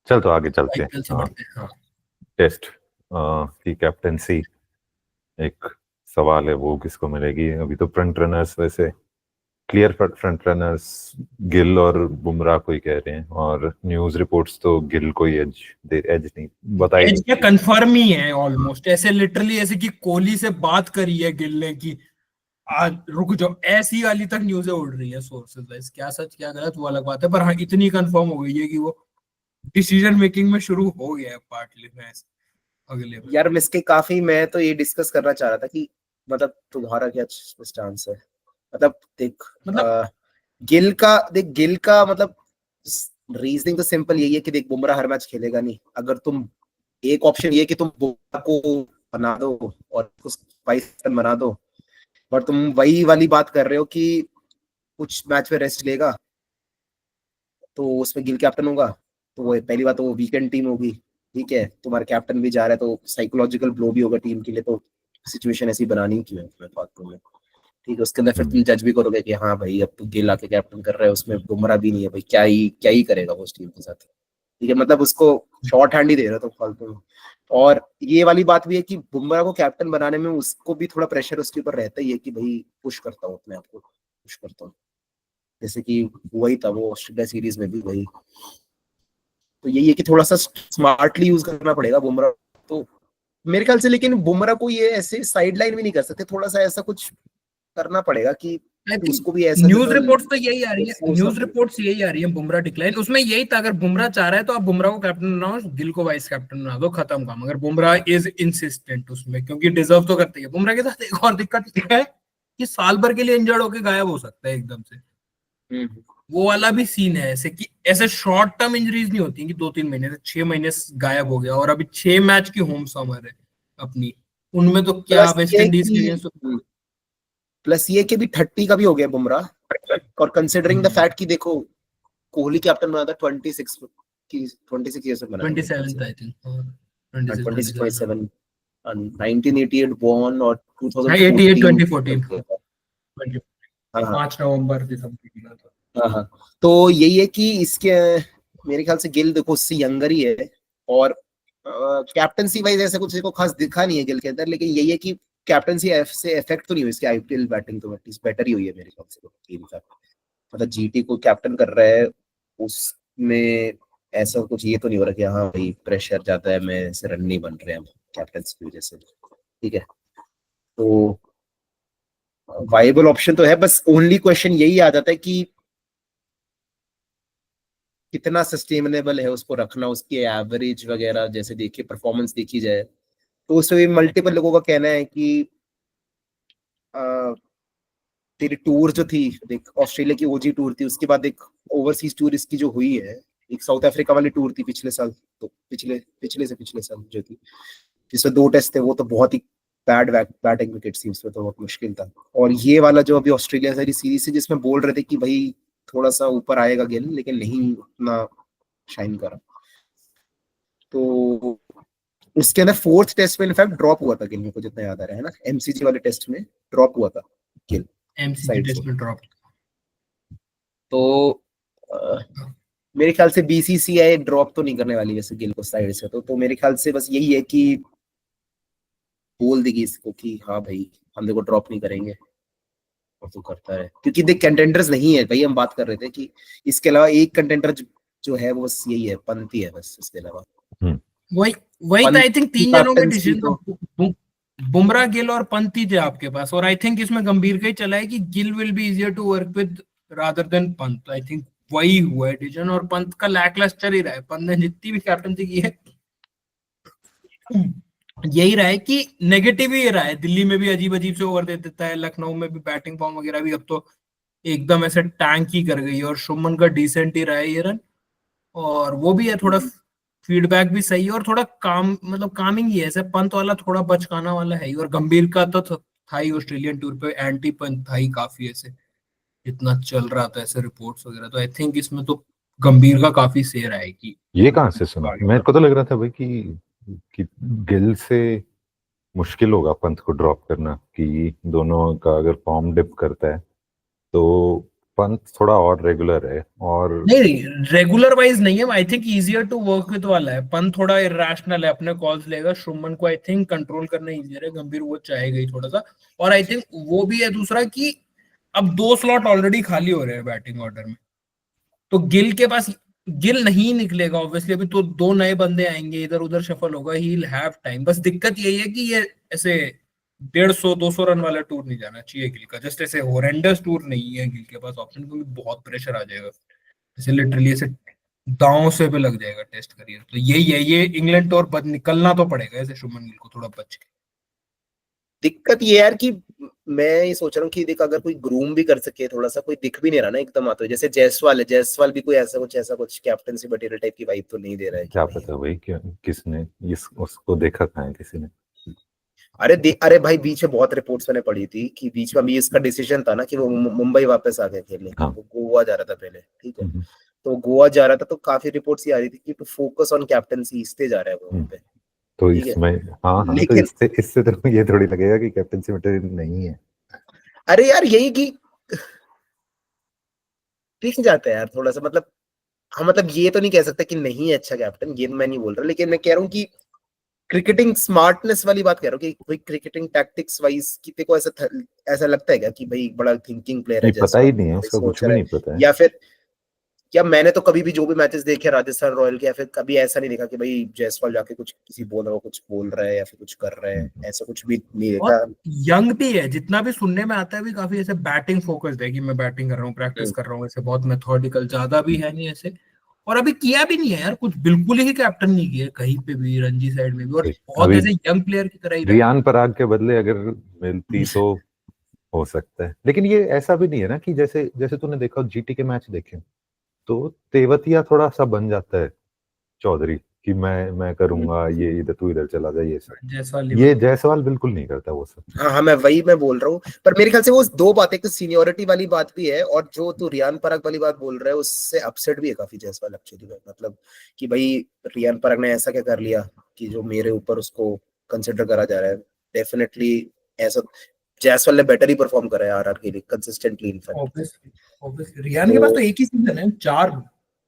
चल तो आगे चलते आईपीएल से हैं। बढ़ते हैं। हाँ टेस्ट की कैप्टेंसी एक सवाल है, वो किसको मिलेगी? अभी तो फ्रंट रनर्स वैसे क्लियर फ्रंट रनर्स गिल और बुमराह को ही कह रहे हैं, और न्यूज रिपोर्ट्स तो गिल को ही एज नहीं बताई एज क्या नहीं। कंफर्म ही है ऑलमोस्ट, ऐसे लिटरली ऐसे कि कोहली से बात करी है गिल ने कि आज रुक जाओ, ऐसी वाली तक न्यूज़ें उड़ रही है सोर्सेज वाइज, क्या सच क्या गलत वो अलग बात है, पर हाँ इतनी कंफर्म हो गई है कि वो डिसीजन मेकिंग में शुरू हो गया है पार्टली मैच अगले में। यार मिसके काफी, मैं तो ये डिस्कस करना चाह रहा था कि मतलब तुम्हारा क्या स्टांस है, मतलब देख मतलब गिल का मतलब रीजनिंग तो सिंपल यही है कि देख बुमराह हर मैच खेलेगा नहीं, अगर तुम एक ऑप्शन ये कि तुम बुमराह को बना दो और उसको 22 रन बना दो, पर तुम वही वाली बात कर रहे हो कि कुछ मैच में रेस्ट लेगा तो उसमें गिल कैप्टन होगा, तो वो पहली बात तो वो वीकेंड टीम होगी, ठीक है, तुम्हारा कैप्टन भी जा रहा है तो साइकोलॉजिकल ब्लो भी होगा टीम के लिए, तो सिचुएशन ऐसी बनानी क्यों है मैं बात करूँ, ठीक है। उसके अंदर फिर तुम जज भी करोगे कि हाँ भाई अब तो गिल आके कैप्टन कर रहा है, उसमें बुमराह भी नहीं है भाई, क्या ही करेगा वो उस टीम के साथ, ठीक है, मतलब उसको शॉर्ट हैंड ही दे रहा था फालतू में। और ये वाली बात भी है कि बुमराह को कैप्टन बनाने में उसको भी थोड़ा प्रेशर उसके ऊपर रहता ही है कि भाई पुश करता हूँ अपने आप को, पुश करता हूँ, जैसे कि वही था वो ऑस्ट्रेलिया सीरीज में भी वही, तो यही है कि थोड़ा सा स्मार्टली यूज करना पड़ेगा बुमराह तो मेरे ख्याल से, लेकिन बुमराह को ये ऐसे साइड लाइन भी नहीं कर सकते, थोड़ा सा ऐसा कुछ करना पड़ेगा कि आई थिंक उसको भी ऐसा न्यूज रिपोर्ट्स तो यही आ रही है, force न्यूज ना रिपोर्ट्स यही आ रही है बुमराह डिक्लाइन, उसमें यही था अगर बुमराह चाह रहा है तो आप बुमराह को कैप्टन बनाओ, गिल को वाइस कैप्टन बना दो, खत्म काम, अगर बुमराह इज इंसिस्टेंट उसमें, क्योंकि डिजर्व तो करते हैं। बुमराह के साथ एक और दिक्कत है कि साल भर के लिए इंजर्ड होकर गायब हो सकता है एकदम से, वो वाला भी सीन है ऐसे कि ऐसे शॉर्ट टर्म इंजरीज नहीं होती कि 2-3 महीने से 6 महीने से गायब हो गया, और अभी 6 मैच की होम समर है अपनी, उनमें तो क्या प्लस वेस्ट ये इंडीज के कि अगेंस्ट प्लस ये कि भी 30 का भी हो गया बुमराह, और कंसिडरिंग द फैक्ट कि देखो कोहली कैप्टन बना था 26 ईयर्स में बना 27th आई थिंक, 26 27 1988 born और 88 2014 2014 हाँ हाँ 5 नवंबर के समथिंग था। हाँ हाँ। तो यही है कि इसके मेरे ख्याल से गिल देखो उससे यंगर ही है, और कैप्टनसी वाइज ऐसे कुछ को खास दिखा नहीं है गिल के अंदर, लेकिन यही है कि कैप्टनसी से इफेक्ट तो नहीं हुई इसकी आईपीएल बैटिंग, तो एटलीस्ट बेटर ही हुई है मेरे ख्याल से। मतलब जीटी को कैप्टन कर रहा है उसमें ऐसा कुछ ये तो नहीं हो रहा कि हाँ भाई प्रेशर जाता है, मैं ऐसे रन नहीं बन रहे हैं कैप्टनसी की वजह से, ठीक है। तो वाइबल ऑप्शन तो है, बस ओनली क्वेश्चन यही आ जाता है कि कितना सस्टेनेबल है उसको रखना, उसकी एवरेज वगैरह जैसे देखिए परफॉर्मेंस देखी जाए तो उसमें मल्टीपल लोगों का कहना है कि तेरी टूर जो थी देख, ऑस्ट्रेलिया की ओजी टूर थी, उसके बाद एक ओवरसीज टूर इसकी जो हुई है, एक साउथ अफ्रीका वाली टूर थी पिछले साल, तो पिछले साल जो थी जिसमें 2 टेस्ट थे, वो तो बहुत ही बैटिंग विकेट थी उसमें, तो बहुत मुश्किल था। और ये वाला जो अभी ऑस्ट्रेलिया सारी सीरीज है जिसमें बोल रहे थे कि भाई थोड़ा सा ऊपर आएगा गिल, लेकिन नहीं उतना शाइन करा। तो इसके अंदर 4th टेस्ट में इनफैक्ट ड्रॉप हुआ था गिल, मेरे को जितना याद आ रहा है ना, एमसीजी वाले टेस्ट में ड्रॉप हुआ था गिल एमसीजी टेस्ट में ड्रॉप। तो मेरे ख्याल से बीसीसीआई ड्रॉप तो नहीं करने वाली वैसे गिल को साइड से, तो मेरे ख्याल से बस यही है कि बोल देगी इसको कि हाँ भाई हम देखो ड्रॉप नहीं करेंगे, और तो करता है क्योंकि देख कंटेंडर्स नहीं है भाई, हम बात कर रहे थे कि इसके अलावा एक कंटेंडर जो है वो बस यही है, पंत ही है बस, इसके अलावा वही तो आई थिंक 3 जनों के डिसीजन तो बुमराह गिल और पंत ही थे आपके पास, और आई थिंक इसमें गंभीर का ही चला है कि Gill will be easier to work with rather than Pant. I think वही हुआ है डिसीजन, और पंत का लैकलस्टर ही रहा है। पंत ने जितनी भी कैप्टनसी की है यही रहा है कि नेगेटिव ही रहा है। दिल्ली में भी अजीब अजीब से ओवर दे देता है, लखनऊ में भी बैटिंग फॉर्म वगैरह भी अब तो एकदम ऐसे टैंक ही कर गई, और शुभमन का डिसेंट ही रहा है ये रन, और वो भी है थोड़ा फीडबैक भी सही है, और थोड़ा काम मतलब कामिंग ही है। ऐसे पंत वाला थोड़ा बचकाना वाला है ही, और गंभीर का तो था ही ऑस्ट्रेलियन टूर पे एंटी पंत था ही काफी, ऐसे जितना चल रहा था ऐसे रिपोर्ट्स वगैरह। तो आई थिंक इसमें तो गंभीर का काफी शेयर है कि ये कहाँ से सुना, मेरे को तो लग रहा था भाई कि गिल से मुश्किल होगा पंत को ड्रॉप करना, कि दोनों का अगर फॉर्म डिप करता है तो पंत थोड़ा और रेगुलर है, और नहीं रेगुलर वाइज नहीं है। I think easier to work with वाला है। पंत थोड़ा इरेशनल है, अपने कॉल्स लेगा। शुभमन को आई थिंक कंट्रोल करना इजियर है, गंभीर वो चाहेगा ही थोड़ा सा। और आई थिंक वो भी है दूसरा कि अब 2 स्लॉट ऑलरेडी खाली हो रहे हैं बैटिंग ऑर्डर में, तो गिल के पास गिल नहीं निकलेगा ऑब्वियसली। अभी तो 2 नए बंदे आएंगे, इधर उधर शफल होगा, ही विल हैव टाइम। बस दिक्कत यही है कि ये ऐसे 150-200 रन वाला टूर नहीं जाना चाहिए गिल का, जस्ट ऐसे होरेंडस टूर नहीं है गिल के पास ऑप्शन, क्योंकि बहुत प्रेशर आ जाएगा, जैसे लिटरली ऐसे दांव से पे लग जाएगा टेस्ट करियर। तो यही है, ये इंग्लैंड टूर बद निकलना तो पड़ेगा ऐसे शुभमन गिल को थोड़ा बच के। दिक्कत ये यार कि मैं ये सोच रहा हूँ कि देख अगर कोई ग्रूम भी कर सके थोड़ा सा, कोई दिख भी नहीं रहा ना एकदम आते, जैसे जायसवाल है, जायसवाल भी कोई ऐसा कुछ कैप्टनसी मटेरियल टाइप की वाइब तो नहीं दे रहा है। क्या पता भाई किसने उसको देखा कहाँ है किसी ने। अरे भाई बीच में बहुत रिपोर्ट्स मैंने पढ़ी थी कि बीच में अभी इसका डिसीजन था ना कि वो मुंबई वापस आ गए खेलने। हाँ। वो गोवा जा रहा था पहले, ठीक है, तो गोवा जा रहा था, तो काफी रिपोर्ट्स ये आ रही थी कि टू फोकस ऑन कैप्टनसी इससे जा रहा है वो पे। तो इसमें हाँ तो लेकिन इससे तो ये थोड़ी लगेगा कि कैप्टनसी मटेरियल नहीं है। अरे यार यही कि दिख जाता है यार थोड़ा सा, मतलब हाँ, मतलब ये तो नहीं कह सकता कि नहीं है अच्छा कैप्टन, ये मैं नहीं बोल रहा, लेकिन मैं कह रहा हूँ कि क्रिकेटिंग स्मार्टनेस वाली बात कह रहा हूँ कि भाई क्रिकेटिंग टैक्टिक्स वाइज कितने को ऐसा लगता है क्या कि भाई बड़ा थिंकिंग प्लेयर है, पता ही नहीं है उसका, कुछ भी नहीं पता है। या फिर क्या मैंने तो कभी भी जो भी मैचेस देखे राजस्थान रॉयल के, या फिर कभी ऐसा नहीं देखा कि भाई जायसवाल जाके कुछ किसी कुछ बोल रहा है या फिर कुछ कर रहा है, ऐसा कुछ भी नहीं देखा। यंग भी है, जितना भी सुनने में आता है भी काफी ऐसे बैटिंग फोकस्ड है कि मैं बैटिंग कर रहा हूँ, प्रैक्टिस कर रहा हूँ, ऐसे बहुत मेथोडिकल, ज्यादा भी है नहीं ऐसे। और अभी किया भी नहीं है यार कुछ, बिल्कुल ही कैप्टन नहीं किया कहीं पे भी, रणजी साइड में भी, और बहुत ऐसे यंग प्लेयर की तरह ही रियान पराग के बदले अगर मिलती तो हो सकता है, लेकिन ये ऐसा भी नहीं है ना कि जैसे जैसे तूने देखा जीटी के मैच देखे तो तेवतिया थोड़ा सा बन जाता है चौधरी, कि मैं करूंगा ये, इधर तू इधर चला जा, ये सब। जायसवाल ये जायसवाल बिल्कुल नहीं करता वो सब। हाँ हाँ, मैं बोल रहा हूँ, पर मेरे ख्याल से वो दो बातें, तो सीनियोरिटी वाली बात भी है, और जो तू रियान पराग वाली बात बोल रहा है उससे अपसेट भी है काफी जायसवाल एक्चुअली में, मतलब कि भाई रियान पराग ने ऐसा क्या कर लिया कि जो मेरे ऊपर उसको कंसिडर करा जा रहा है। डेफिनेटली ऐसा जायसवाल ने बेटर ही परफॉर्म करा है आरआर के लिए कंसिस्टेंटली इनफैक्ट। ऑब्वियसली रियान के पास तो एक ही सीजन है, 4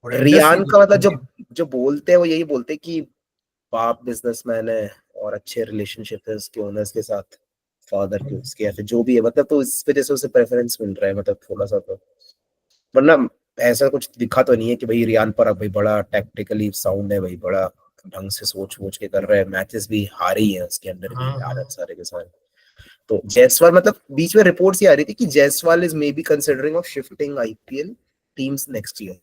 रियान का मतलब जो बोलते हैं वो यही बोलते हैं कि बाप बिजनेसमैन है और अच्छे रिलेशनशिप है उसके ओनर्स के साथ, फादर के उसके, या फिर जो भी है, मतलब तो इस वजह से उसे प्रेफरेंस मिल रहा है, मतलब थोड़ा सा तो, वरना ऐसा कुछ दिखा तो नहीं है कि भाई रियान पराग भाई बड़ा टैक्टिकली साउंड है भाई, बड़ा ढंग से सोच के कर रहा है, मैचेस भी हारे ही है उसके अंदर भी आदत सारे के सारे। तो जायसवाल, मतलब बीच में रिपोर्ट्स ये आ रही थी कि Jaiswal is may be considering of shifting IPL teams next year.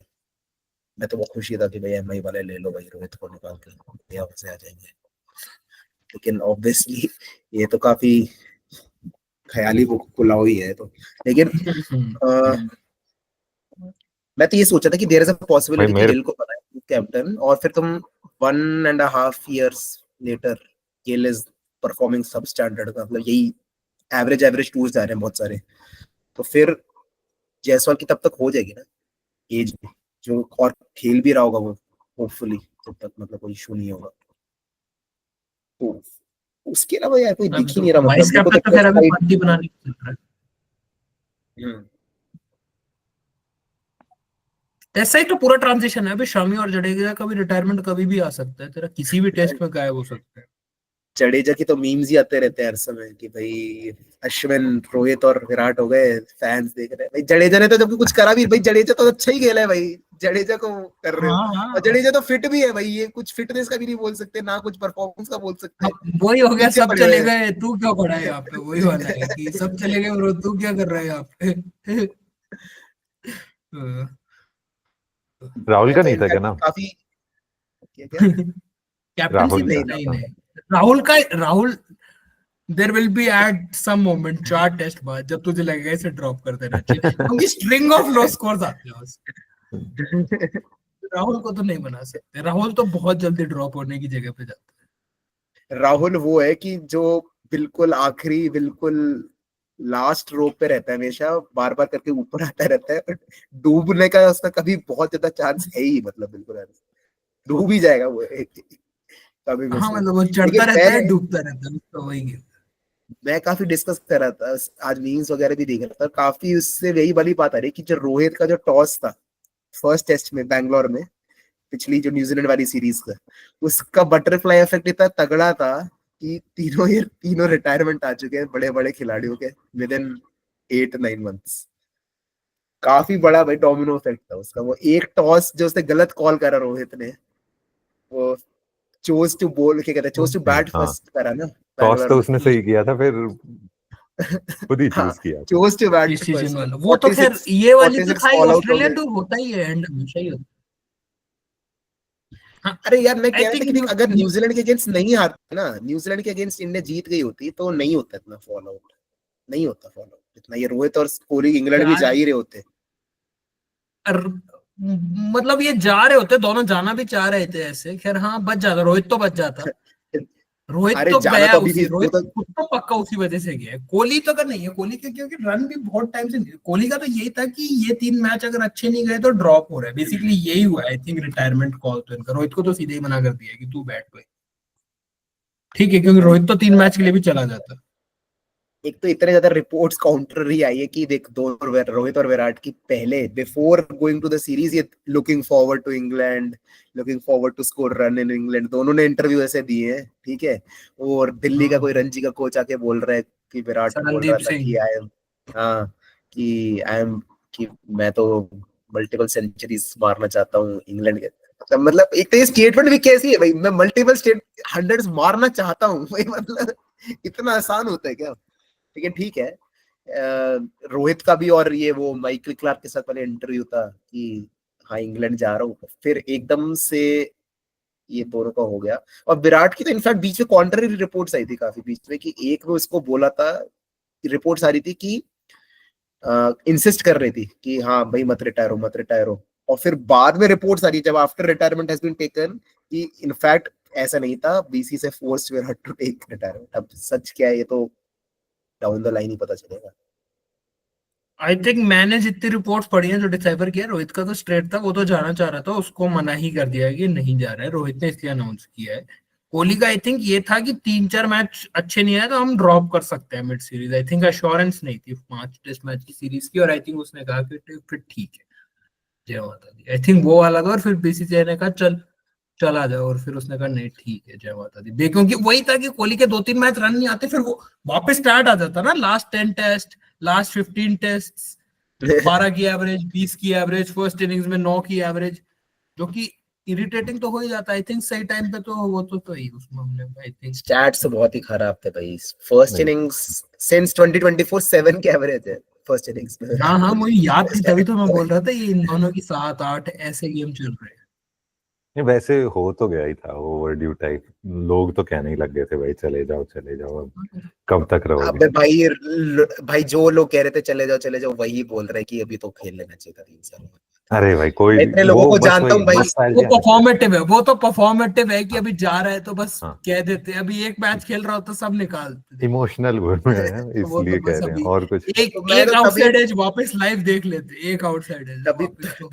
मैं तो बहुत खुशी था कि भाई एमआई वाले ले लो भाई, रोहित को निकाल के यहाँ से आ जाएंगे, लेकिन ऑब्वियसली ये तो काफी ख्याली पुलाव ही है। तो लेकिन मैं तो ये सोचा था कि देयर इज अ पॉसिबिलिटी कि गिल को बनाए कैप्टन, और फिर तुम 1.5 years later Gill is performing substandard का, मतलब यही एवरेज टूर्स जा रहे हैं बहुत सारे, तो फिर जायसवाल की तब तक हो जाएगी ना एज में, जो और खेल भी रहा होगा वो होपफुली तब तक, मतलब कोई इशू नहीं होगा। तो उसके अलावा यार कोई दिख ही नहीं रहा, वाइस मतलब कैप्टन तो फिर अभी पंती बनाने की चल रहा है। टेस्ट साइड तो पूरा ट्रांजिशन है अभी, शमी और जडेजा का भी रिटायरमेंट कभी भी आ सकता है, तेरा किसी भी टेस्ट में गायब हो सकता है। जडेजा की तो मीम्स ही आते रहते हैं हर समय कि भाई अश्विन, रोहित और विराट हो गए, फैंस देख रहे हैं भाई। जडेजा ने तो जब कुछ करा भी, भाई जडेजा तो अच्छा ही खेला है भाई, जडेजा को कर रहे हो। और जडेजा तो फिट भी है भाई, ये कुछ फिटनेस का भी नहीं बोल सकते ना, कुछ परफॉर्मेंस का बोल सकते हैं। वही हो गया, सब चले गए तू क्यों खड़ा है यहाँ पे, वही वाला है कि सब चले गए ब्रो, तू क्या कर रहा है यहाँ पे। राहुल का नहीं था क्या नाम? काफी कैप्टनसी नहीं Rahul there will be at some moment 4 test बाद जब तुझे लगेगा इसे ड्रॉप कर देना चाहिए, क्योंकि स्ट्रिंग ऑफ लो स्कोर्स आते हैं उसके। राहुल को तो नहीं बना सकते, राहुल तो बहुत जल्दी ड्रॉप होने की जगह पे जाता है। राहुल वो है कि जो बिल्कुल आखिरी, बिल्कुल लास्ट रोप पे रहता है, हमेशा बार बार करके ऊपर आता रहता है, डूबने का उसका कभी बहुत ज्यादा चांस है ही, मतलब बिल्कुल डूब ही जाएगा वो कभी भी। हाँ मतलब वो चढ़ता रहता है डूबता रहता है, तो वही मैं काफी डिस्कस कर रहा था आज, मीम्स वगैरह भी देख रहा था, काफी उससे वही वाली बात आ रही कि जो रोहित का जो टॉस था फर्स्ट टेस्ट में बैंगलोर में, पिछली जो न्यूजीलैंड वाली सीरीज का, उसका बटरफ्लाई इफेक्ट इतना तगड़ा था कि तीनों रिटायरमेंट आ चुके हैं बड़े बड़े खिलाड़ियों के विद इन 8-9 मंथ्स। काफी बड़ा भाई डोमिनो इफेक्ट था उसका। वो एक टॉस जो उसने गलत कॉल करा रोहित ने, वो चोज टू बोल के कहते हैं, चोज टू बैट फर्स्ट करा ना, टॉस तो उसने सही किया था, फिर खुद ही चूज किया था। चोज टू बैट डिसीजन वाला वो तो खैर ये वाली तो था ही, ऑस्ट्रेलियन टूर होता ही है एंड हमेशा ही होता। अरे यार मैं कह रहा था कि अगर न्यूजीलैंड के अगेंस्ट नहीं हारते ना, न्यूजीलैंड के अगेंस्ट इंडिया जीत गई होती तो नहीं होता इतना फॉल आउट, नहीं होता फॉल आउट इतना, ये रोहित और कोहली इंग्लैंड भी जा ही रहे होते। मतलब ये जा रहे होते, दोनों जाना भी चाह रहे थे ऐसे, खैर हाँ बच जाता, रोहित तो बच जाता। रोहित तो गया तो उसी, रोहित खुद तो पक्का उसी वजह से गया। कोहली तो अगर नहीं है, कोहली के क्योंकि रन भी बहुत टाइम से नहीं, कोहली का तो यही था कि ये 3 मैच अगर अच्छे नहीं गए तो ड्रॉप हो रहा है, बेसिकली यही हुआ आई थिंक रिटायरमेंट कॉल तो इनका। रोहित को तो सीधे ही मना कर दिया कि तू बैठ भाई, ठीक है, क्योंकि रोहित तो 3 मैच के लिए भी चला जाता। एक तो इतने ज्यादा रिपोर्ट्स काउंटररी आई है कि देख दो रोहित और विराट की पहले before going to the series ये looking forward to England, looking forward to score run in England, दोनों ने इंटरव्यू ऐसे दिए हैं, ठीक है। और दिल्ली का कोई रणजी का कोच आके बोल रहा है कि विराट बोल रहा था कि आई एम कि मैं तो मल्टीपल सेंचुरीज मारना चाहता हूँ इंग्लैंड के। मतलब एक तो ये स्टेटमेंट भी कैसी है भाई, मैं मल्टीपल हंड्रेड्स मारना चाहता हूँ भाई, मतलब इतना आसान होता है क्या? लेकिन ठीक है। रोहित का भी और ये वो माइकल क्लार्क के साथ पहले इंटरव्यू था कि हाँ इंग्लैंड जा रहा हूँ, फिर एकदम से ये दोनों का हो गया। और विराट की तो इनफैक्ट बीच में कॉन्ट्ररी रिपोर्ट्स आई थी काफी बीच में, कि एक वो इसको बोला था, रिपोर्ट्स आ रही थी कि इंसिस्ट कर रही थी कि हाँ भाई मत रिटायर हो, और फिर बाद में रिपोर्ट्स आ रही जब after retirement has been taken कि इनफैक्ट ऐसा नहीं था, बीसी से forced were to take retirement. अब सच क्या है ये तो डाउन द लाइन ही पता चलेगा। आई थिंक मैंने जितनी रिपोर्ट्स पढ़ी हैं जो डिसाइफर किया, रोहित का तो स्ट्रेट था, वो तो जाना चाह रहा था, उसको मना ही कर दिया है कि नहीं जा रहा है, रोहित ने इसलिए अनाउंस किया है। कोहली का आई थिंक ये था कि 3-4 मैच अच्छे नहीं आए तो हम ड्रॉप कर सकते हैं mid series. I think assurance नहीं थी 5 टेस्ट मैच की सीरीज की, और आई थिंक उसने कहा कि फिर ठीक है, जय माता दी। आई थिंक वो वाला था, और फिर बीसीसीआई ने कहा चला जाओ, और फिर उसने कहा नहीं ठीक है जय माता दी। क्योंकि वही था कि कोहली के 2-3 मैच रन नहीं आते, फिर वो वापस स्टार्ट आ जाता ना, लास्ट 10 टेस्ट, लास्ट 15 टेस्ट, 12 की एवरेज, 20 की एवरेज, फर्स्ट इनिंग्स में 9 की एवरेज, जो कि इरिटेटिंग तो हो ही जाता है। आई थिंक सही टाइम पे तो वो तो ही उस मामले में आई थिंक स्टैट्स बहुत ही खराब थे भाई। फर्स्ट इनिंग्स सिंस 2024 7 के एवरेज है फर्स्ट इनिंग्स में। हाँ मुझे याद थी, तभी तो मैं बोल रहा था ये इन दोनों की 7-8 ऐसे गेम चल रहे हैं। नहीं वैसे हो तो गया ही था ओवर ड्यू टाइप, लोग तो कहने ही लग गए थे भाई चले जाओ अब कब तक रहोगे। अबे भाई जो लोग कह रहे थे चले जाओ वही बोल रहे कि अभी तो खेल लेना चाहिए था 3 साल। अरे भाई कोई इतने लोगों को जानता हूँ भाई, वो परफॉर्मेटिव है, वो तो परफॉर्मेटिव है कि अभी जा रहा है तो बस हाँ। कह देते हैं। अभी एक मैच खेल रहा होता सब निकालते, इमोशनल वो है इसलिए तो कह रहे हैं और कुछ। एक आउटसाइड एज वापस लाइव देख लेते, एक आउटसाइड एज।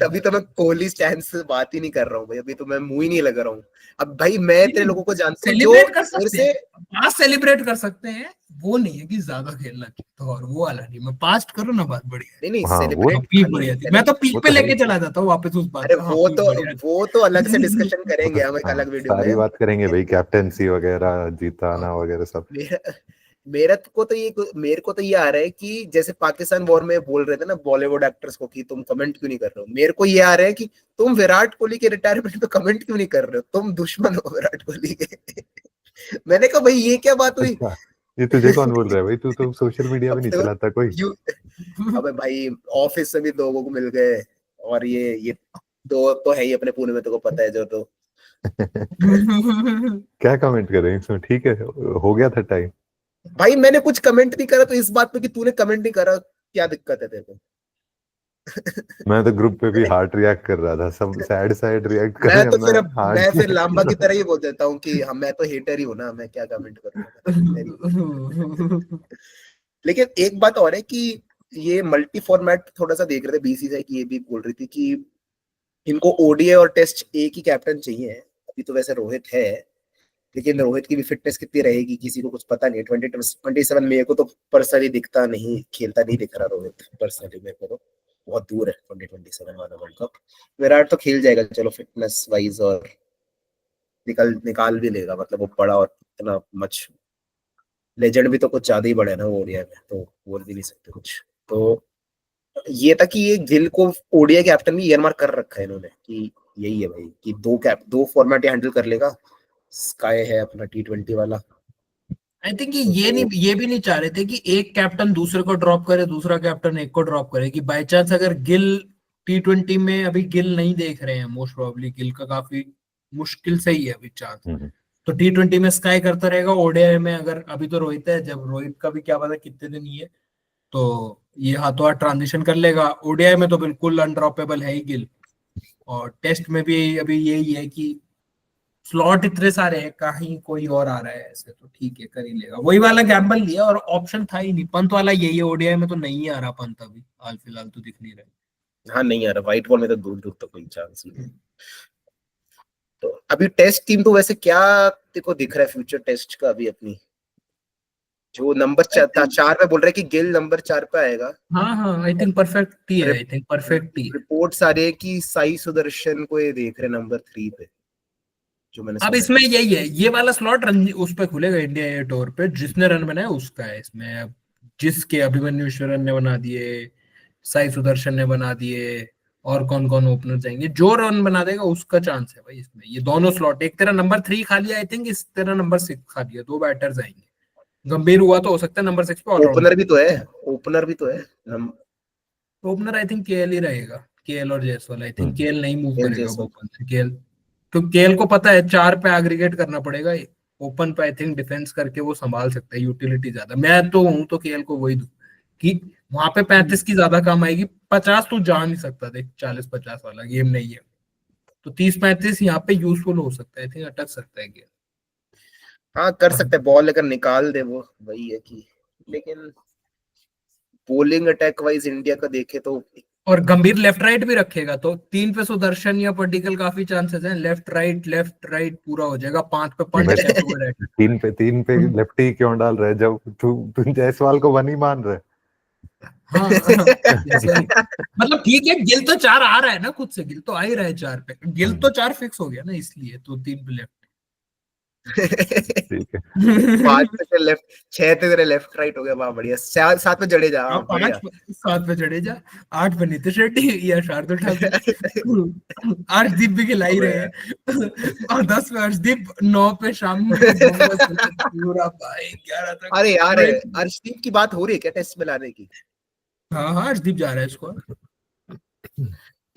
तभी तो मैं कोहली स्टैंड से बात ही नहीं कर रहा हूँ भाई, अभी तो मैं मुंह ही नहीं लगा रहा हूँ। अब भाई मैं इतने लोगों को जानता हूँ जो मेरे से पास्ट सेलिब्रेट कर सकते हैं, वो नहीं है कि ज्यादा खेलना चाहिए तो, और वो वाला नहीं। मैं पास्ट करूँ ना, बात बढ़िया नहीं हाँ, सेलिब्रेट पीक बढ़िया थी, मैं तो पीक पे लेके चला जाता हूँ वापस उस बात। अरे वो तो अलग से डिस्कशन करेंगे हम एक अलग वीडियो में, सारी बात करेंगे भाई, कैप्टेंसी वगैरह जीताना वगैरह सब। मेरे को तो ये आ रहा है कि जैसे पाकिस्तान वॉर में बोल रहे थे ना बॉलीवुड एक्टर्स को कि तुम कमेंट क्यों नहीं कर रहे हो, मेरे को ये आ रहा है कि तुम विराट कोहली के रिटायरमेंट पे कमेंट क्यों नहीं कर रहे हो, तुम दुश्मन हो विराट कोहली के। मैंने कहा भाई ये क्या बात हुई। अच्छा, ये तुझे कौन बोल रहा है भाई, तू तो सोशल मीडिया में नहीं चलाता कोई। अबे भाई ऑफिस से भी 2 लोगों को मिल गए, और ये 2 तो है ही अपने पुणे में, तो को पता है जो तो। क्या कमेंट कर रहे हैं इसमें, ठीक है हो गया था टाइम। भाई मैंने कुछ कमेंट नहीं करा तो इस बात पे कि तूने कमेंट नहीं करा क्या दिक्कत है तेरे को। मैं तो ग्रुप पे भी हार्ट रिएक्ट कर रहा था, सब सैड रिएक्ट कर रहे हैं। मैं फिर लांबा की तरह ही बोल देता हूँ कि हम मैं तो हेटर ही हूँ ना, मैं क्या कमेंट करूँगा। लेकिन एक बात और है कि ये मल्टी फॉर्मेट थोड़ा सा देख रहे थे बीसीसीआई की, ये भी बोल रही थी कि इनको ओडीआई और टेस्ट एक ही कैप्टन चाहिए। अभी तो वैसे रोहित है, लेकिन रोहित की भी फिटनेस कितनी रहेगी किसी को कुछ पता नहीं। 2027 मेरे को तो पर्सनली दिखता नहीं, खेलता नहीं दिख रहा रोहित पर्सनली, मेरे को तो बहुत दूर है 2027 वाला वर्ल्ड कप। विराट तो खेल जाएगा चलो फिटनेस वाइज, और निकाल भी लेगा, मतलब वो बड़ा और इतना मच लेजेंड भी तो कुछ ज्यादा ही बड़े ना वो ओडीआई में, तो बोल भी नहीं सकते कुछ। तो ये था कि ये गिल को ओडीआई कैप्टन भी ईयरमार्क कर रखा है इन्होंने कि यही है भाई कि 2 फॉर्मेट हैंडल कर लेगा। स्काई है अपना T20 वाला। आई थिंक ये भी नहीं चाह रहे थे कि एक कैप्टन दूसरे को ड्रॉप करे, दूसरा कैप्टन एक को ड्रॉप करे, कि बाय चांस अगर गिल T20 में, अभी गिल नहीं देख रहे हैं मोस्ट प्रोबेबली, गिल का काफी मुश्किल से ही है अभी चांस, तो T20 में स्काई करता रहेगा। ओडीआई में अगर अभी तो रोहित है, जब रोहित का भी क्या पता कितने दिन ही है, तो ये हाथों हाथ ट्रांजिशन कर लेगा। ओडीआई में तो बिल्कुल अनड्रॉपेबल है ही गिल, और टेस्ट में भी अभी यही है कि स्लॉट इतने सारे हैं, कहीं कोई और आ रहा है ऐसे तो ठीक है कर ही लेगा। वही वाला गैम्बल लिया, और ऑप्शन था ही नहीं। पंत वाला यही है, ओडीआई में तो नहीं आ रहा पंत अभी हाल फिलहाल तो दिख नहीं रहा। हाँ नहीं आ रहा, व्हाइट बॉल में तो दूर दूर तक कोई चांस नहीं। तो अभी टेस्ट टीम तो वैसे क्या देखो दिख रहा है फ्यूचर टेस्ट का अभी अपनी, जो नंबर 4 पे बोल रहे कि गिल नंबर 4 पे आएगा। हाँ आई थिंक परफेक्ट ही है, आई थिंक परफेक्ट ही। रिपोर्ट्स आ रही है कि साई सुदर्शन को ये देख रहे नंबर 3 पे, जो मैंने अब इसमें यही है, ये वाला स्लॉट उस पे खुलेगा इंडिया ए टूर पे, जिसने रन बनाया उसका है इसमें। अब जिसके अभिमन्यु ईश्वरन ने बना दिए, साई सुदर्शन ने बना दिए, और कौन कौन ओपनर जाएंगे, जो रन बना देगा उसका चांस है भाई इसमें। ये दोनों स्लॉट, एक तेरा नंबर 3 खाली, आई थिंक इस तेरा नंबर 6 खाली है, 2 बैटर्स आएंगे। गंभीर हुआ तो हो सकता है नंबर 6 पे ओपनर भी तो है, ओपनर आई थिंक केएल ही रहेगा, केएल और जायसवाल। आई थिंक केएल नहीं मूव करेगा ओपन से। केएल तो केएल को पता है 4 पे एग्रीगेट करना पड़ेगा, ओपन पे आई थिंक डिफेंस करके वो संभाल सकता है, यूटिलिटी ज्यादा। मैं तो हूं तो केएल को वही दूं कि वहां पे 35 की ज्यादा कम आएगी, 50 तो जा नहीं सकता, देख 40-50 वाला गेम नहीं है, तो 30-35 यहाँ पे यूजफुल हो सकता है, आई थिंक अटक सकता है गेम। हाँ कर सकते हैं, बॉल अगर निकाल दे वो, वही है कि, लेकिन बॉलिंग अटैक वाइज इंडिया का देखे तो, और गंभीर लेफ्ट राइट भी रखेगा तो 3 पे सुदर्शन या पडिक्कल काफी चांसेस हैं, लेफ्ट राइट पूरा हो जाएगा, 5 पे पंत है तो वो रहता है। 3 पे लेफ्टी क्यों डाल रहे जब तू जायसवाल को 1 ही मान रहे? हाँ जैसे मतलब ठीक है, गिल तो 4 आ रहा है ना खुद से, गिल तो आ ही रहा है 4 पे, गिल तो 4 फिक्स हो गया ना, इसलिए तो 3 पे लेफ्ट। ठीक है। 5 पे लेफ्ट, 6 पे तेरे लेफ्ट राइट हो गया, वाह बढ़िया। 7 पे जडेजा, हाँ बढ़िया। 7 पे जडेजा, 8 पे नीतीश रेड्डी या शार्दुल ठाकुर, अर्शदीप भी खिला ही रहे हैं, और 10 पे अर्शदीप, 9 पे शामी पूरा भाई 11 तक। अरे यार अर्शदीप की बात हो रही है क्या टेस्ट में लाने की? हाँ अर्शदीप जा रहा है इसको।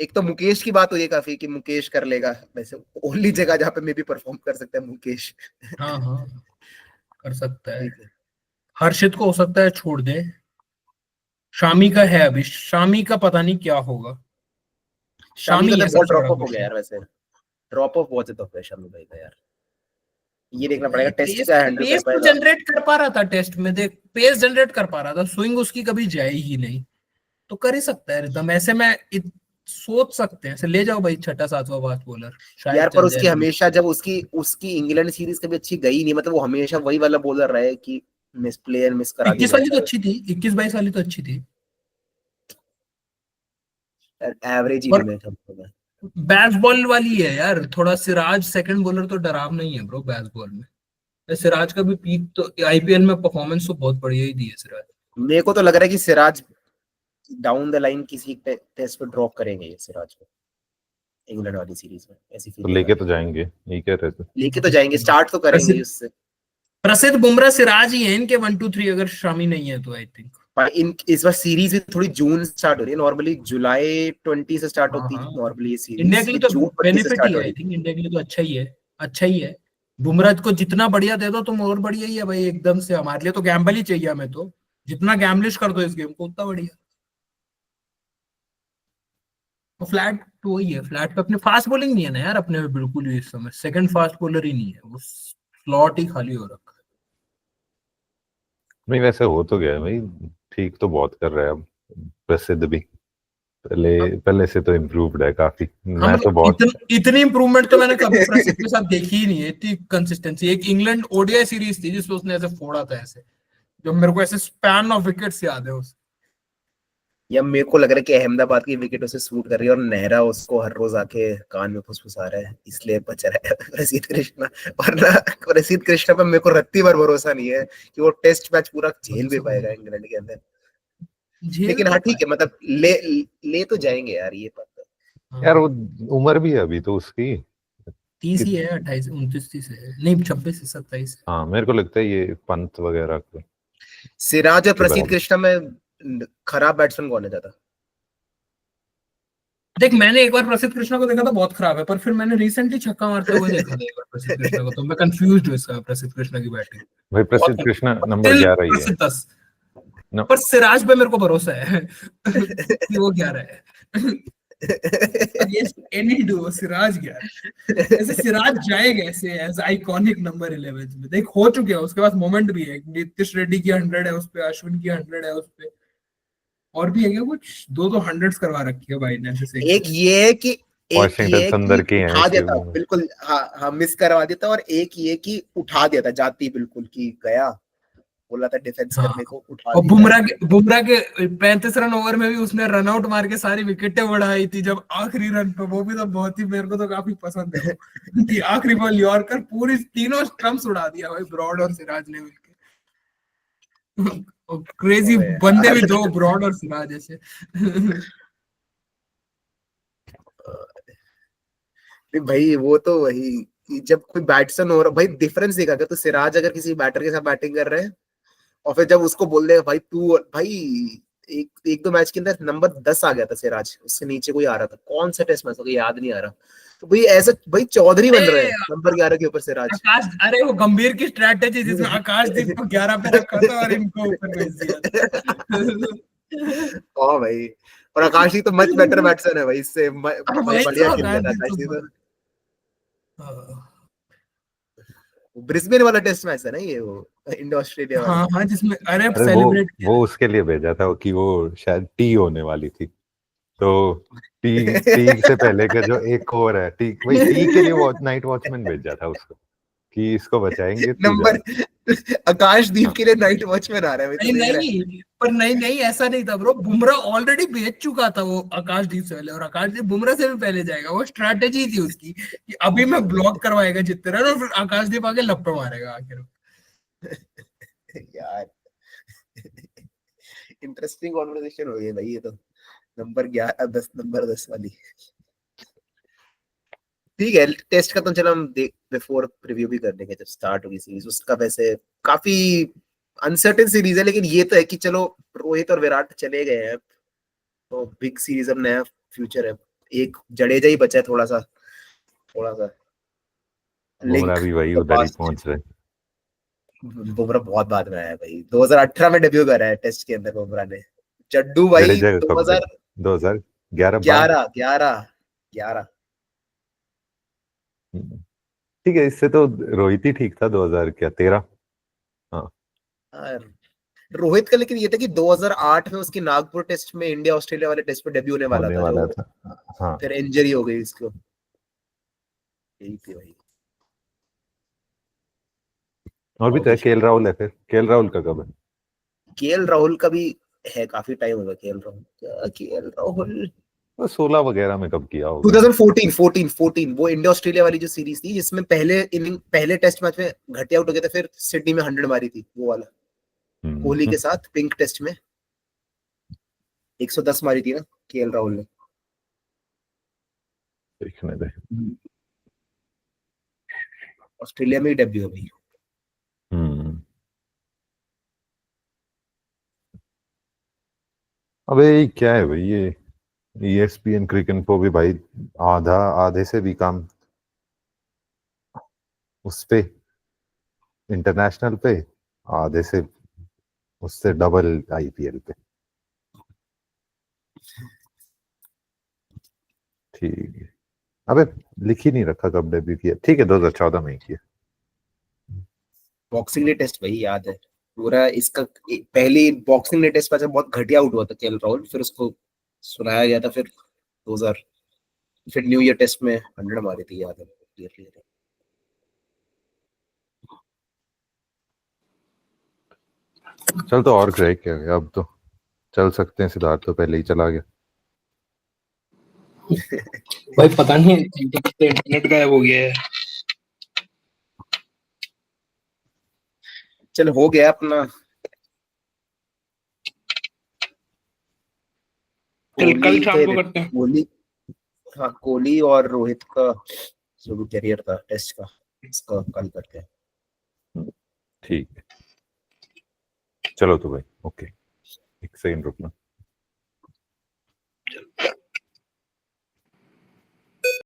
एक तो मुकेश की बात हुई है काफी कि मुकेश कर लेगा, वैसे ओनली जगह जहाँ पे मे भी परफॉर्म कर सकता है मुकेश। हाँ कर सकता है। हर्षित को हो सकता है छोड़ दे, शामी का है अभी, शामी का पता नहीं क्या होगा। शामी का तो ऐसा बहुत ड्रॉप बड़ा ऑफ हो गया यार, वैसे ड्रॉप ऑफ बहुत ज्यादा हो गया शामी भाई का यार, ये देखना पड़ेगा टेस्ट क्या हैंडल कर पेस पाएगा। जनरेट कर पा रहा था टेस्ट में, देख पेस जनरेट कर पा रहा था, स्विंग उसकी कभी जाए ही नहीं, तो कर ही सकता है रिदम, ऐसे में सोच सकते हैं, ऐसे ले जाओ भाई 6-7वां फास्ट बॉलर शायद यार, पर चल उसकी जाए। हमेशा जब उसकी इंग्लैंड सीरीज कभी अच्छी गई नहीं, मतलब वो हमेशा वही वाला बॉलर रहे कि मिस प्लेयर मिस करा 21 वाली तो अच्छी थी, 21-22 वाली तो अच्छी थी, एवरेज ही और मैच हम। बैट्स बॉल वाली है यार थोड़ा, सिराज सेकंड बॉलर तो डराव नहीं है ब्रो बैट्स बॉल में, सिराज का भी पीक तो आईपीएल में परफॉर्मेंस तो बहुत बढ़िया ही दी है सिराज। मेरे को तो लग रहा है कि सिराज डाउन द लाइन किसी टेस्ट पे ड्रॉप करेंगे ये सिराज को, इंग्लैंड वाली सीरीज में ऐसी तो फीलिंग लेके तो जाएंगे, यही कह रहे थे। लेके तो जाएंगे, स्टार्ट तो करेंगे उससे। प्रसिद्ध बुमराह सिराज ही है इनके 1-2-3, अगर शामी नहीं है तो आई थिंक। इस बार सीरीज भी थोड़ी जून स्टार्ट हो रही है, नॉर्मली जुलाई 20 से स्टार्ट होती है नॉर्मली ये सीरीज, इंडिया के लिए तो जून 20 से बेनिफिट स्टार्ट ही हो है, रही आई थिंक इंडिया के लिए तो अच्छा ही है। बुमराह को जितना बढ़िया दे दो तुम और बढ़िया ही है भाई, एकदम से हमारे लिए तो गैम्बल ही चाहिए, हमें तो जितना गैम्बलिश कर दो इस गेम को उतना बढ़िया। तो फ्लैट तो वही है, फ्लैट पे अपने फास्ट बॉलिंग नहीं है ना यार अपने में बिल्कुल भी, इस समय सेकंड फास्ट बॉलर ही नहीं है, वो स्लॉट ही खाली हो रखा है। नहीं वैसे हो तो गया भाई, ठीक तो बहुत कर रहा है अब, प्रसिद्ध भी पहले से तो इम्प्रूव्ड है काफी। मैं तो बहुत इतनी इंप्रूवमेंट तो मैंने कभी प्रसिद्ध के साथ देखी ही नहीं है, इतनी कंसिस्टेंसी। एक इंग्लैंड ओडीआई सीरीज थी जिसमें उसने ऐसे फोड़ा था ऐसे, जो मेरे को ऐसे स्पैन ऑफ विकेट्स याद है उस, या मेरे को लग रहा है कि अहमदाबाद की विकेट उसे सूट कर रही है और नेहरा उसको हर रोज आके कान में फुसफुसा रहा है, इसलिए बच रहा है प्रसिद्ध कृष्णा। वरना प्रसिद्ध कृष्णा पे मेरे को रत्ती भर भरोसा नहीं है कि वो टेस्ट मैच पूरा झेल भी पाएगा इंग्लैंड के अंदर। लेकिन हाँ ठीक है, मतलब ले तो जाएंगे यार, ये पता यार, वो उम्र भी है अभी तो उसकी 30 ही है, 28 29 30 है, नहीं 26 से 27। हाँ मेरे को लगता है ये पंत वगैरह को। सिराज और प्रसिद्ध कृष्णा में खराब बैट्समैन कौन है ज्यादा? देख मैंने एक बार प्रसिद्ध कृष्णा को देखा था बहुत खराब है, पर फिर मैंने रिसेंटली छक्का मारते हुए देखा था एक बार प्रसिद्ध कृष्णा को, तो मैं कंफ्यूज हूँ इसका प्रसिद्ध कृष्णा की बैटिंग। भाई प्रसिद्ध कृष्णा नंबर 11 ही है 10 पर सिराज पे मेरे को भरोसा है कि वो 11 है। अगेंस्ट एनी डू सिराज 11, ऐसे सिराज जाएगा ऐसे एज आइकॉनिक नंबर 11 में, देख हो चुके हैं उसके पास मोमेंट भी है, नीतीश रेड्डी की 100 है उस पे, अश्विन की 100 है उस पे, और भी है क्या कुछ, 2 100s करवा रखी है भाई ने ऐसे। एक ये कि वॉशिंगटन सुंदर की है उठा देता बिल्कुल, हाँ मिस करवा देता, और एक ये कि उठा देता जाती बिल्कुल कि गया, बोला था डिफेंस करने को, उठा और बुमराह के 35 रन ओवर में भी उसने रन आउट मार के सारी विकेटें बढ़ाई थी जब आखिरी रन पे, वो भी तो बहुत ही मेरे को तो काफी पसंद है कि आखिरी बॉल यॉर्कर पूरी तीनों स्टंप्स उड़ा दिया भाई ब्रॉड और सिराज ने मिलके। क्रेजी बंदे भी दो, ब्रॉड और सिराज ऐसे। भाई वो तो वही जब कोई बैट्समैन हो रहा भाई, डिफरेंस देखा क्या तो, सिराज अगर किसी बैटर के साथ बैटिंग कर रहे हैं और फिर जब उसको बोल देगा भाई तू, भाई एक दो मैच के अंदर नंबर 10 आ गया था सिराज, उससे नीचे कोई आ रहा था, कौन सा टेस्ट मैच होगा याद नहीं आ रहा, तो भाई ऐसा भाई चौधरी बन रहे हैं नंबर 11 के ऊपर सिराज। आकाश, अरे वो गंभीर की स्ट्रैटेजी जिसमें आकाशदीप को 11 पे रखा था और इनको ऊपर भेज दिया था। हाँ भाई, और आकाशदीप तो मच बेटर बैट्समैन है भाई, इससे वही बढ़िया तो खेल रहा था आकाशदीप आकाशदीप। हाँ ब्रिस्बेन वाला टेस्ट मैच है ना ये, वो इंडो ऑस्ट्रेलिया वाला। हाँ हाँ, जिसमें अरे अरे सेलिब्रेट वो उसके लिए भेजा था कि वो शायद टी होने वाली थी, तो टी टी से पहले का जो एक ओवर है, टी वही टी के लिए नाइट वॉचमैन भेजा था उसको कि इसको बचाएंगे तू जा। नंबर आकाशदीप के लिए नाइट वॉचमैन आ रहा है भाई, नहीं तो देख रहा है। नहीं, पर नहीं नहीं ऐसा नहीं था ब्रो, बुमराह ऑलरेडी भेज चुका था वो आकाशदीप से पहले, और आकाशदीप बुमराह से भी पहले जाएगा, वो स्ट्रैटेजी थी उसकी कि अभी मैं ब्लॉक करवाएगा जितने रन, और फिर आकाशदीप आगे लप्पे मारेगा आखिर में। यार इंटरेस्टिंग कॉन्वर्सेशन हो गई भाई ये तो, नंबर 11 10 नंबर 10 वाली। ठीक है, टेस्ट का तो चलो हम देख बिफोर प्रीव्यू भी कर देंगे जब स्टार्ट होगी सीरीज उसका। वैसे काफी अनसर्टेन सीरीज है, लेकिन ये तो है कि चलो रोहित और विराट चले गए हैं तो बिग सीरीज अब नया फ्यूचर है। एक जडेजा ही बचा है थोड़ा सा, थोड़ा सा बुमराह लिंक भी वही तो उधर ही पास। पहुंच रहे। बुमराह बहुत बाद में आया है भाई, 2018 में डेब्यू करा है टेस्ट के अंदर बुमराह ने। जड्डू भाई जडेजा का कब 2011 2011 बाद। 11 11। ठीक है, इससे तो रोहित ही ठीक था 2000 क्या 13। हाँ हाँ, रोहित का लेकिन ये था कि 2008 में उसकी नागपुर टेस्ट में इंडिया ऑस्ट्रेलिया वाले टेस्ट पे डेब्यू होने वाला होने था, वाला जो था। हाँ फिर इंजरी हो गई इसको। यही थी भाई। और भी और तो है, कुछ केएल राहुल है, फिर केएल राहुल का कब है? केएल राहुल का भी है, काफी टाइम होगा केएल राहुल का। केएल राहुल वो 16 वगैरह में कब किया होगा। 2014 14 14 वो इंडिया ऑस्ट्रेलिया वाली जो सीरीज थी जिसमें पहले इनिंग पहले टेस्ट मैच में घटिया आउट हो गया था, फिर सिडनी में 100 मारी थी, वो वाला कोहली के साथ पिंक टेस्ट में 110 मारी थी ना केएल राहुल ने। देखने दे। ऑस्ट्रेलिया में ही डेब्यू हो गई। हम्म अबे ये क्या है भाई, ये ESPN क्रिकेट को भी भाई आधा आधे से भी काम उस पे इंटरनेशनल पे, आधे से उससे डबल IPL पे। ठीक है। अबे लिख ही नहीं रखा कब डेब्यू किया। ठीक है 2014 में ही किया। बॉक्सिंग डे टेस्ट वही याद है पूरा इसका। पहली बॉक्सिंग डे टेस्ट मैच में बहुत घटिया आउट हुआ था केएल राहुल, फिर उसको सुनाया गया था, फिर 2000 फिर न्यू ईयर टेस्ट में 100 मारी थी, याद है क्लियरली। चल तो और क्या है, अब तो चल सकते हैं, सिद्धार्थ तो पहले ही चला गया। भाई पता नहीं इंटरनेट गायब हो गया है। चल हो गया अपना। चल कल कोहली शाम को करते हैं। कोहली, हाँ कोहली और रोहित का जो भी करियर था टेस्ट का, इसका कल करते हैं। ठीक है चलो तो भाई, ओके, एक सेकंड रुकना।